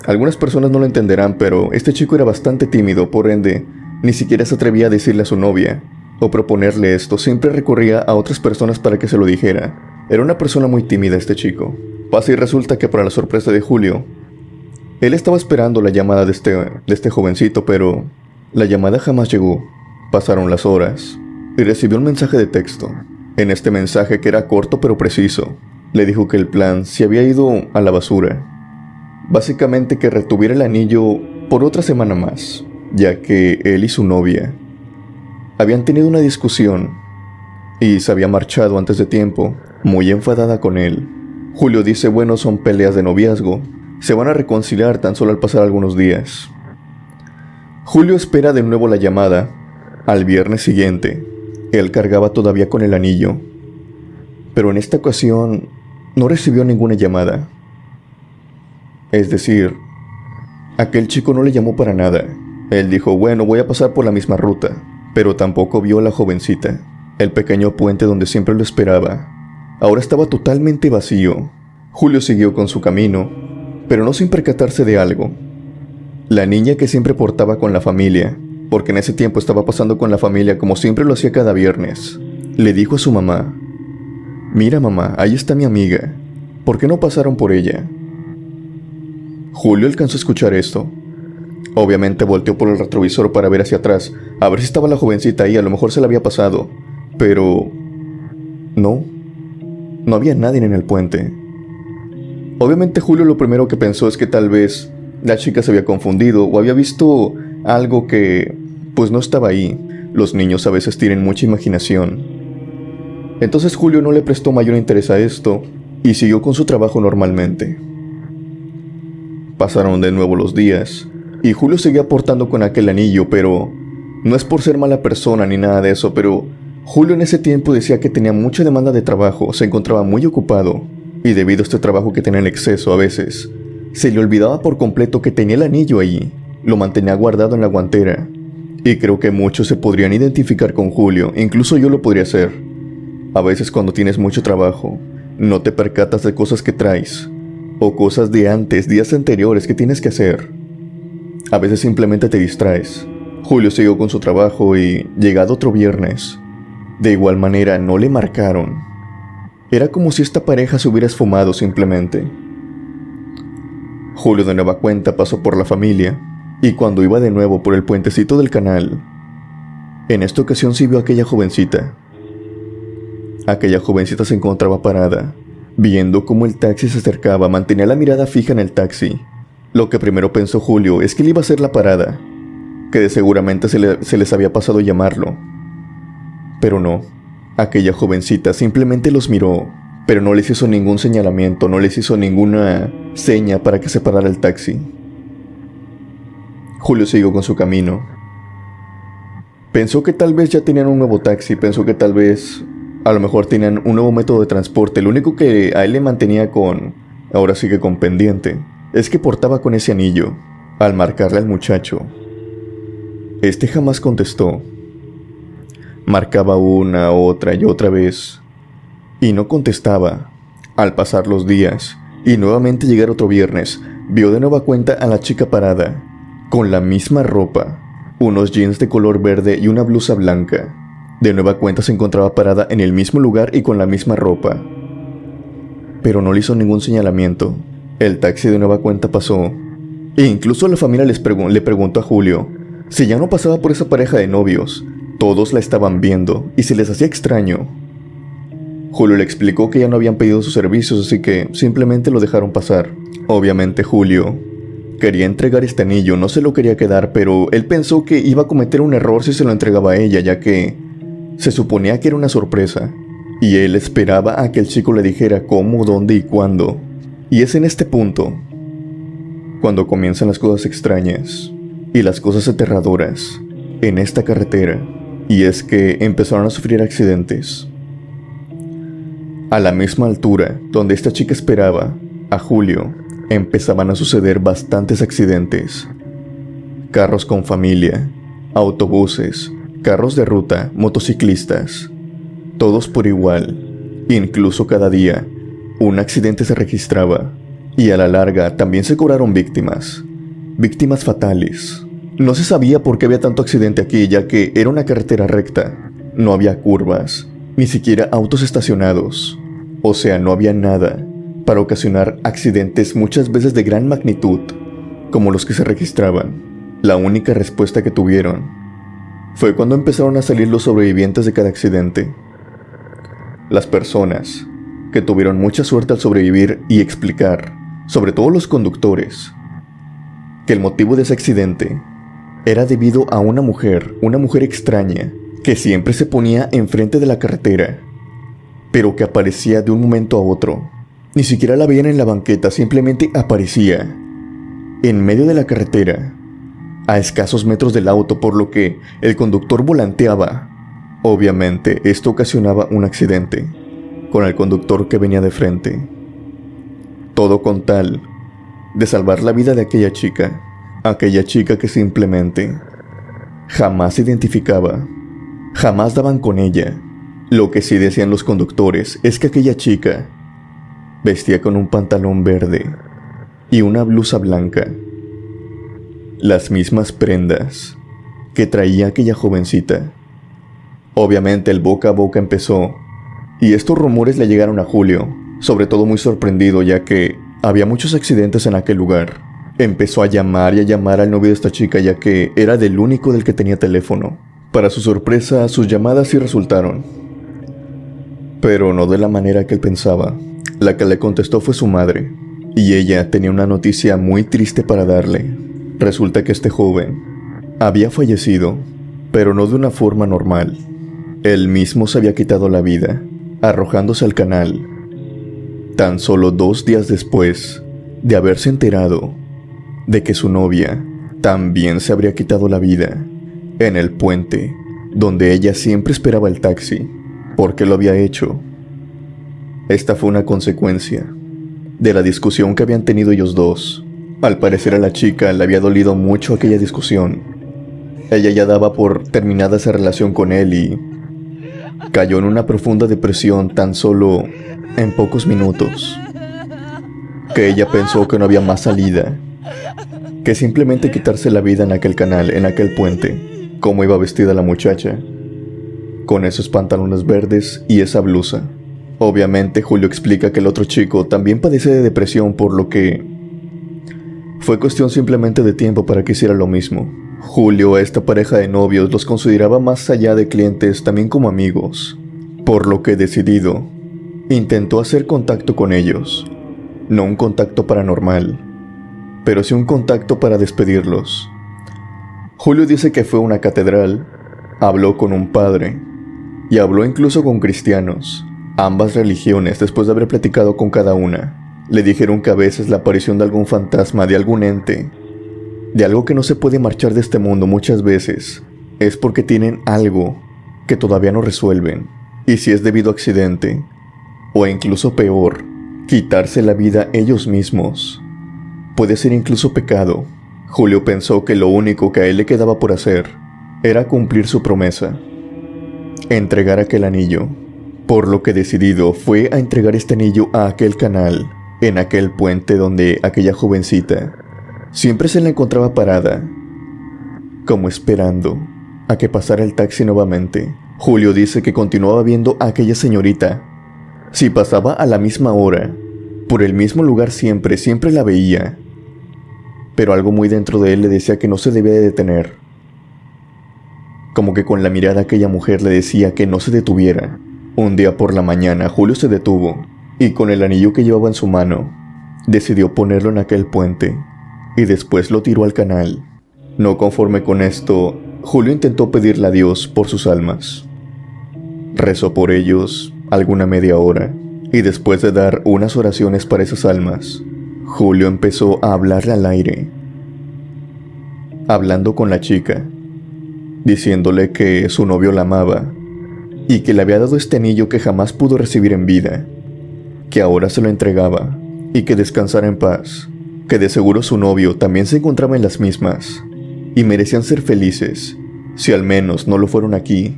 Algunas personas no lo entenderán, pero este chico era bastante tímido, por ende, ni siquiera se atrevía a decirle a su novia o proponerle esto, siempre recurría a otras personas para que se lo dijera. Era una persona muy tímida este chico. Pasa y resulta que para la sorpresa de Julio, él estaba esperando la llamada de este jovencito, pero la llamada jamás llegó. Pasaron las horas y recibió un mensaje de texto. En este mensaje, que era corto pero preciso, le dijo que el plan se había ido a la basura. Básicamente que retuviera el anillo por otra semana más, ya que él y su novia habían tenido una discusión y se había marchado antes de tiempo, muy enfadada con él. Julio dice, bueno, son peleas de noviazgo, se van a reconciliar tan solo al pasar algunos días. Julio espera de nuevo la llamada. Al viernes siguiente, él cargaba todavía con el anillo, pero en esta ocasión no recibió ninguna llamada. Es decir, aquel chico no le llamó para nada. Él dijo, bueno, voy a pasar por la misma ruta, pero tampoco vio a la jovencita. El pequeño puente donde siempre lo esperaba ahora estaba totalmente vacío. Julio siguió con su camino, pero no sin percatarse de algo. La niña que siempre portaba con la familia, porque en ese tiempo estaba pasando con la familia como siempre lo hacía cada viernes, le dijo a su mamá, mira mamá, ahí está mi amiga, ¿por qué no pasaron por ella? Julio alcanzó a escuchar esto. Obviamente volteó por el retrovisor para ver hacia atrás, a ver si estaba la jovencita ahí, a lo mejor se la había pasado, pero no había nadie en el puente. Obviamente Julio lo primero que pensó es que tal vez la chica se había confundido o había visto algo que pues no estaba ahí. Los niños a veces tienen mucha imaginación. Entonces Julio no le prestó mayor interés a esto y siguió con su trabajo normalmente. Pasaron de nuevo los días y Julio seguía portando con aquel anillo, pero no es por ser mala persona ni nada de eso, pero Julio en ese tiempo decía que tenía mucha demanda de trabajo, se encontraba muy ocupado y debido a este trabajo que tenía en exceso a veces, se le olvidaba por completo que tenía el anillo allí, lo mantenía guardado en la guantera. Y creo que muchos se podrían identificar con Julio, incluso yo lo podría hacer. A veces cuando tienes mucho trabajo, no te percatas de cosas que traes, o cosas de antes, días anteriores que tienes que hacer. A veces simplemente te distraes. Julio siguió con su trabajo y, llegado otro viernes, de igual manera no le marcaron. Era como si esta pareja se hubiera esfumado simplemente. Julio de nueva cuenta pasó por la familia, y cuando iba de nuevo por el puentecito del canal, en esta ocasión sí vio a aquella jovencita. Aquella jovencita se encontraba parada, viendo cómo el taxi se acercaba, mantenía la mirada fija en el taxi. Lo que primero pensó Julio es que le iba a hacer la parada, que de seguramente se les había pasado llamarlo. Pero no, aquella jovencita simplemente los miró, pero no les hizo ningún señalamiento, no les hizo ninguna seña para que se parara el taxi. Julio siguió con su camino. Pensó que tal vez ya tenían un nuevo taxi, pensó que tal vez a lo mejor tenían un nuevo método de transporte. Lo único que a él le mantenía ahora sí que con pendiente, es que portaba con ese anillo. Al marcarle al muchacho, este jamás contestó. Marcaba una, otra y otra vez, y no contestaba. Al pasar los días, y nuevamente llegar otro viernes, vio de nueva cuenta a la chica parada, con la misma ropa, unos jeans de color verde y una blusa blanca. De nueva cuenta se encontraba parada en el mismo lugar y con la misma ropa. Pero no le hizo ningún señalamiento. El taxi de nueva cuenta pasó, e incluso la familia le preguntó a Julio si ya no pasaba por esa pareja de novios. Todos la estaban viendo y se les hacía extraño. Julio le explicó que ya no habían pedido sus servicios, así que simplemente lo dejaron pasar. Obviamente Julio quería entregar este anillo, no se lo quería quedar, pero él pensó que iba a cometer un error si se lo entregaba a ella, ya que se suponía que era una sorpresa, y él esperaba a que el chico le dijera cómo, dónde y cuándo. Y es en este punto cuando comienzan las cosas extrañas y las cosas aterradoras en esta carretera. y es que empezaron a sufrir accidentes. A la misma altura donde esta chica esperaba, a Julio, empezaban a suceder bastantes accidentes. Carros con familia, autobuses, carros de ruta, motociclistas, todos por igual. Incluso cada día, un accidente se registraba, y a la larga también se cobraron víctimas fatales. No se sabía por qué había tanto accidente aquí, ya que era una carretera recta, no había curvas, ni siquiera autos estacionados, o sea, no había nada para ocasionar accidentes muchas veces de gran magnitud, como los que se registraban. La única respuesta que tuvieron fue cuando empezaron a salir los sobrevivientes de cada accidente. Las personas que tuvieron mucha suerte al sobrevivir y explicar, sobre todo los conductores, que el motivo de ese accidente era debido a una mujer extraña, que siempre se ponía enfrente de la carretera, pero que aparecía de un momento a otro. Ni siquiera la veían en la banqueta, simplemente aparecía en medio de la carretera, a escasos metros del auto, por lo que el conductor volanteaba. Obviamente, esto ocasionaba un accidente con el conductor que venía de frente. Todo con tal de salvar la vida de aquella chica que simplemente jamás se identificaba, jamás daban con ella. Lo que sí decían los conductores es que aquella chica vestía con un pantalón verde y una blusa blanca, las mismas prendas que traía aquella jovencita. Obviamente el boca a boca empezó, y estos rumores le llegaron a Julio, sobre todo muy sorprendido, ya que había muchos accidentes en aquel lugar. Empezó a llamar al novio de esta chica, ya que era del único del que tenía teléfono. Para su sorpresa, sus llamadas sí resultaron, pero no de la manera que él pensaba. La que le contestó fue su madre, y ella tenía una noticia muy triste para darle. Resulta que este joven había fallecido, pero no de una forma normal. Él mismo se había quitado la vida, arrojándose al canal, tan solo 2 días después de haberse enterado de que su novia también se habría quitado la vida en el puente donde ella siempre esperaba el taxi. ¿Por qué lo había hecho? Esta fue una consecuencia de la discusión que habían tenido ellos dos. Al parecer a la chica le había dolido mucho aquella discusión. Ella ya daba por terminada esa relación con él y cayó en una profunda depresión tan solo en pocos minutos, que ella pensó que no había más salida que simplemente quitarse la vida en aquel canal, en aquel puente. Cómo iba vestida la muchacha, con esos pantalones verdes y esa blusa. Obviamente Julio explica que el otro chico también padece de depresión, por lo que fue cuestión simplemente de tiempo para que hiciera lo mismo. Julio a esta pareja de novios los consideraba más allá de clientes, también como amigos, por lo que decidido, intentó hacer contacto con ellos. No un contacto paranormal, pero sí un contacto para despedirlos. Julio dice que fue a una catedral, habló con un padre, y habló incluso con cristianos. Ambas religiones, después de haber platicado con cada una, le dijeron que a veces la aparición de algún fantasma, de algún ente, de algo que no se puede marchar de este mundo, muchas veces es porque tienen algo que todavía no resuelven. Y si es debido a accidente, o incluso peor, quitarse la vida ellos mismos, puede ser incluso pecado. Julio pensó que lo único que a él le quedaba por hacer era cumplir su promesa, entregar aquel anillo, por lo que decidido fue a entregar este anillo a aquel canal, en aquel puente donde aquella jovencita siempre se la encontraba parada, como esperando a que pasara el taxi nuevamente. Julio dice que continuaba viendo a aquella señorita. Si pasaba a la misma hora, por el mismo lugar siempre la veía, pero algo muy dentro de él le decía que no se debía de detener. Como que con la mirada aquella mujer le decía que no se detuviera. Un día por la mañana Julio se detuvo y con el anillo que llevaba en su mano decidió ponerlo en aquel puente y después lo tiró al canal. No conforme con esto, Julio intentó pedirle a Dios por sus almas. Rezó por ellos alguna media hora y después de dar unas oraciones para esas almas, Julio empezó a hablarle al aire, hablando con la chica, diciéndole que su novio la amaba y que le había dado este anillo que jamás pudo recibir en vida, que ahora se lo entregaba y que descansara en paz, que de seguro su novio también se encontraba en las mismas y merecían ser felices, si al menos no lo fueron aquí,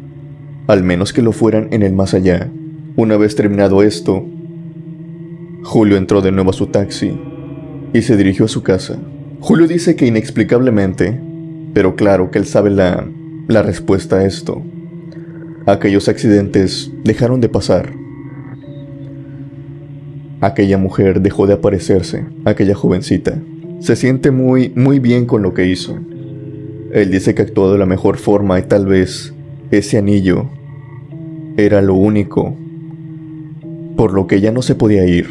al menos que lo fueran en el más allá. Una vez terminado esto, Julio entró de nuevo a su taxi y se dirigió a su casa. Julio dice que inexplicablemente, pero claro que él sabe la respuesta a esto, aquellos accidentes dejaron de pasar. Aquella mujer dejó de aparecerse, aquella jovencita. Se siente muy bien con lo que hizo. Él dice que actuó de la mejor forma y tal vez ese anillo era lo único por lo que ella no se podía ir.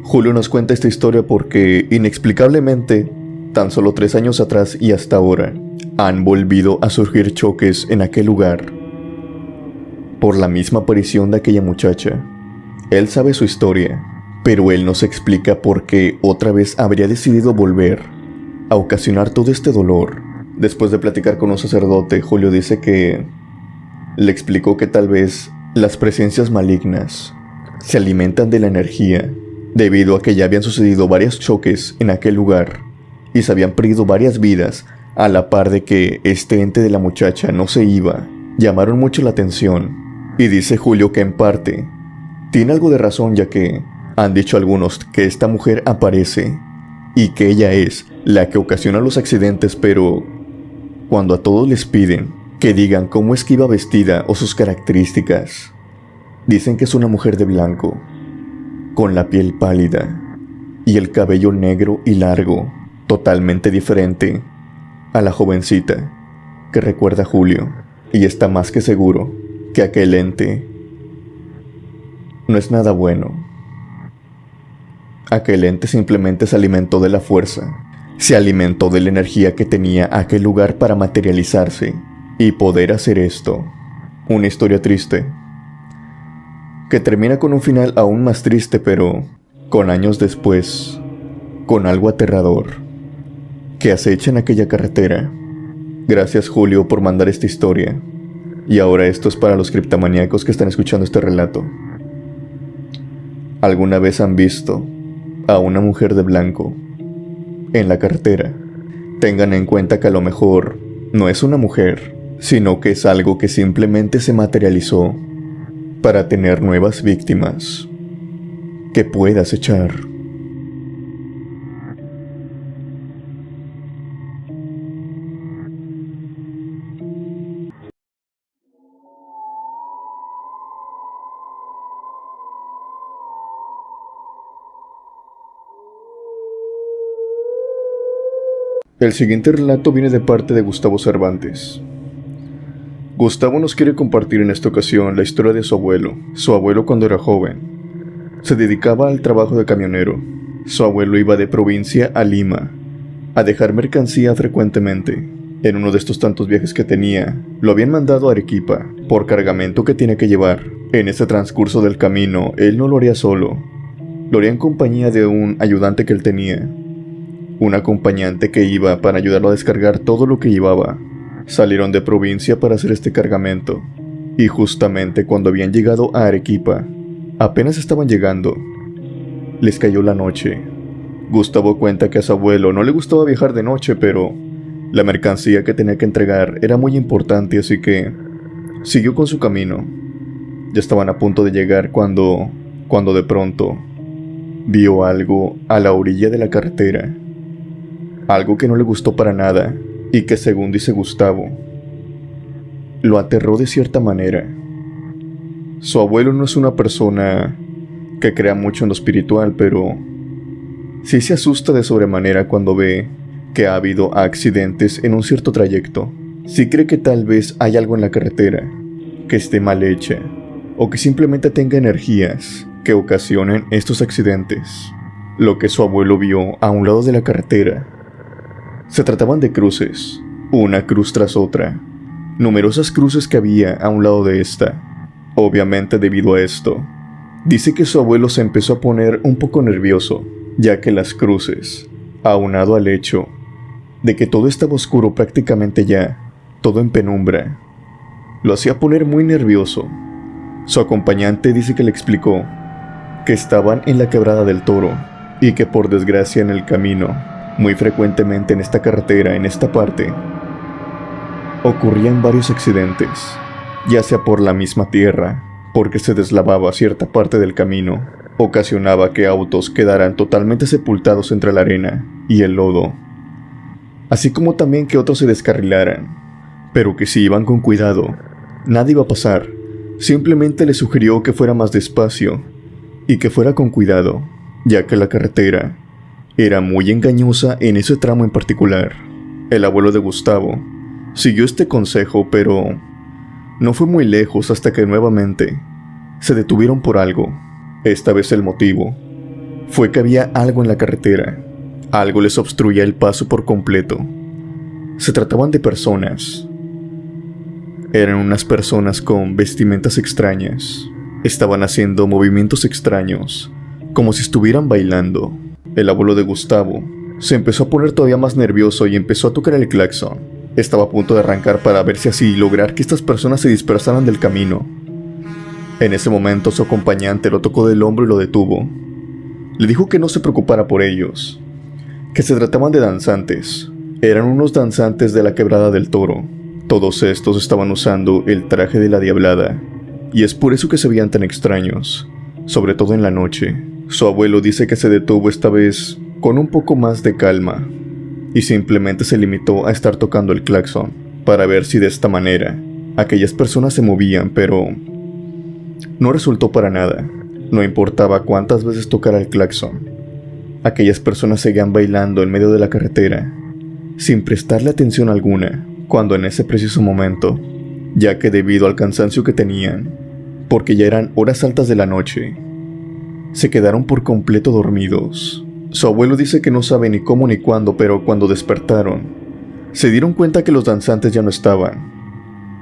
Julio nos cuenta esta historia porque inexplicablemente, tan solo 3 años atrás y hasta ahora, han volvido a surgir choques en aquel lugar por la misma aparición de aquella muchacha. Él sabe su historia, pero él nos explica por qué otra vez habría decidido volver a ocasionar todo este dolor. Después de platicar con un sacerdote, Julio dice que le explicó que tal vez las presencias malignas se alimentan de la energía, debido a que ya habían sucedido varios choques en aquel lugar y se habían perdido varias vidas a la par de que este ente de la muchacha no se iba. Llamaron mucho la atención y dice Julio que en parte tiene algo de razón, ya que han dicho algunos que esta mujer aparece y que ella es la que ocasiona los accidentes, pero cuando a todos les piden que digan cómo es que iba vestida o sus características, dicen que es una mujer de blanco, con la piel pálida y el cabello negro y largo, totalmente diferente a la jovencita que recuerda a Julio, y está más que seguro que aquel ente no es nada bueno. Aquel ente simplemente se alimentó de la fuerza, se alimentó de la energía que tenía aquel lugar para materializarse y poder hacer esto. Una historia triste, que termina con un final aún más triste, pero con años después, con algo aterrador que acecha en aquella carretera. Gracias, Julio, por mandar esta historia. Y ahora esto es para los criptomaníacos que están escuchando este relato. ¿Alguna vez han visto a una mujer de blanco en la carretera? Tengan en cuenta que a lo mejor no es una mujer, sino que es algo que simplemente se materializó para tener nuevas víctimas que puedas echar. El siguiente relato viene de parte de Gustavo Cervantes. Gustavo nos quiere compartir en esta ocasión la historia de su abuelo cuando era joven. Se dedicaba al trabajo de camionero. Su abuelo iba de provincia a Lima a dejar mercancía frecuentemente. En uno de estos tantos viajes que tenía, lo habían mandado a Arequipa por cargamento que tiene que llevar. En ese transcurso del camino, él no lo haría solo, lo haría en compañía de un ayudante que él tenía, un acompañante que iba para ayudarlo a descargar todo lo que llevaba. Salieron de provincia para hacer este cargamento, y justamente cuando habían llegado a Arequipa, apenas estaban llegando, les cayó la noche. Gustavo cuenta que a su abuelo no le gustaba viajar de noche, pero la mercancía que tenía que entregar era muy importante, así que siguió con su camino. Ya estaban a punto de llegar cuando de pronto vio algo a la orilla de la carretera. Algo que no le gustó para nada y que, según dice Gustavo, lo aterró de cierta manera. Su abuelo no es una persona que crea mucho en lo espiritual, pero sí se asusta de sobremanera cuando ve que ha habido accidentes en un cierto trayecto. Sí cree que tal vez hay algo en la carretera que esté mal hecha, o que simplemente tenga energías que ocasionen estos accidentes. Lo que su abuelo vio a un lado de la carretera se trataban de cruces, una cruz tras otra, numerosas cruces que había a un lado de esta. Obviamente, debido a esto, dice que su abuelo se empezó a poner un poco nervioso, ya que las cruces, aunado al hecho de que todo estaba oscuro prácticamente ya, todo en penumbra. Lo hacía poner muy nervioso. Su acompañante dice que le explicó que estaban en la Quebrada del Toro y que por desgracia en el camino, muy frecuentemente en esta carretera, en esta parte, ocurrían varios accidentes, ya sea por la misma tierra, porque se deslavaba cierta parte del camino, ocasionaba que autos quedaran totalmente sepultados entre la arena y el lodo, así como también que otros se descarrilaran, pero que si iban con cuidado, nada iba a pasar. Simplemente le sugirió que fuera más despacio y que fuera con cuidado, ya que la carretera era muy engañosa en ese tramo en particular. El abuelo de Gustavo siguió este consejo, pero no fue muy lejos hasta que nuevamente se detuvieron por algo. Esta vez el motivo fue que había algo en la carretera. Algo les obstruía el paso por completo. Se trataban de personas. Eran unas personas con vestimentas extrañas. Estaban haciendo movimientos extraños, como si estuvieran bailando. El abuelo de Gustavo se empezó a poner todavía más nervioso y empezó a tocar el claxon. Estaba a punto de arrancar para ver si así lograr que estas personas se dispersaran del camino. En ese momento su acompañante lo tocó del hombro y lo detuvo. Le dijo que no se preocupara por ellos, que se trataban de danzantes. Eran unos danzantes de la Quebrada del Toro. Todos estos estaban usando el traje de la Diablada, y es por eso que se veían tan extraños, sobre todo en la noche. Su abuelo dice que se detuvo esta vez con un poco más de calma, y simplemente se limitó a estar tocando el claxon, para ver si de esta manera aquellas personas se movían, pero no resultó para nada. No importaba cuántas veces tocara el claxon, aquellas personas seguían bailando en medio de la carretera, sin prestarle atención alguna, cuando en ese preciso momento, ya que debido al cansancio que tenían, porque ya eran horas altas de la noche, se quedaron por completo dormidos. Su abuelo dice que no sabe ni cómo ni cuándo, pero cuando despertaron, se dieron cuenta que los danzantes ya no estaban.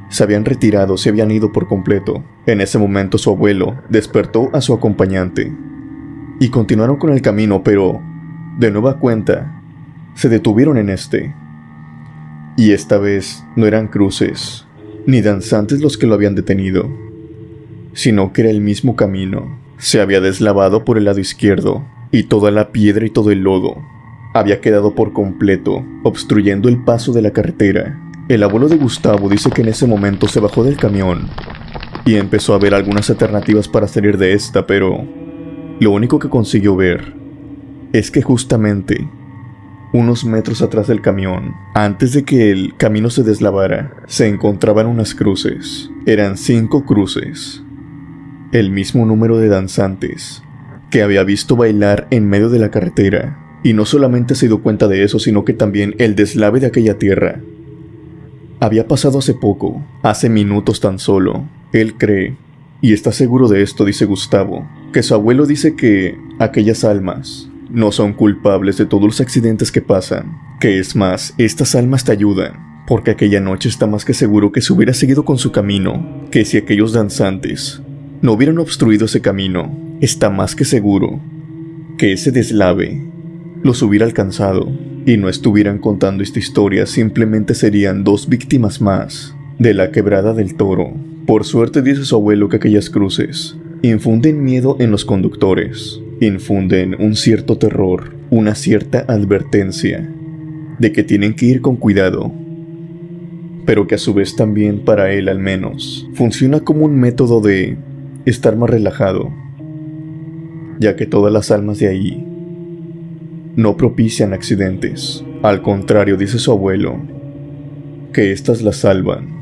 Se habían retirado, se habían ido por completo. En ese momento su abuelo despertó a su acompañante y continuaron con el camino, pero de nueva cuenta se detuvieron en este. Y esta vez no eran cruces ni danzantes los que lo habían detenido, sino que era el mismo camino. Se había deslavado por el lado izquierdo y toda la piedra y todo el lodo había quedado por completo, obstruyendo el paso de la carretera. El abuelo de Gustavo dice que en ese momento se bajó del camión y empezó a ver algunas alternativas para salir de esta, pero lo único que consiguió ver es que justamente unos metros atrás del camión, antes de que el camino se deslavara, se encontraban unas cruces. Eran 5 cruces, el mismo número de danzantes que había visto bailar en medio de la carretera. Y no solamente se dio cuenta de eso, sino que también el deslave de aquella tierra había pasado hace poco, hace minutos tan solo. Él cree, y está seguro de esto, dice Gustavo, que su abuelo dice que aquellas almas no son culpables de todos los accidentes que pasan, que es más, estas almas te ayudan, porque aquella noche está más que seguro que se hubiera seguido con su camino, que si aquellos danzantes no hubieran obstruido ese camino, está más que seguro que ese deslave los hubiera alcanzado, y no estuvieran contando esta historia, simplemente serían 2 víctimas más de la Quebrada del Toro. Por suerte, dice su abuelo, que aquellas cruces infunden miedo en los conductores, infunden un cierto terror, una cierta advertencia de que tienen que ir con cuidado, pero que a su vez también, para él al menos, funciona como un método de estar más relajado, ya que todas las almas de ahí no propician accidentes. Al contrario, dice su abuelo, que éstas las salvan.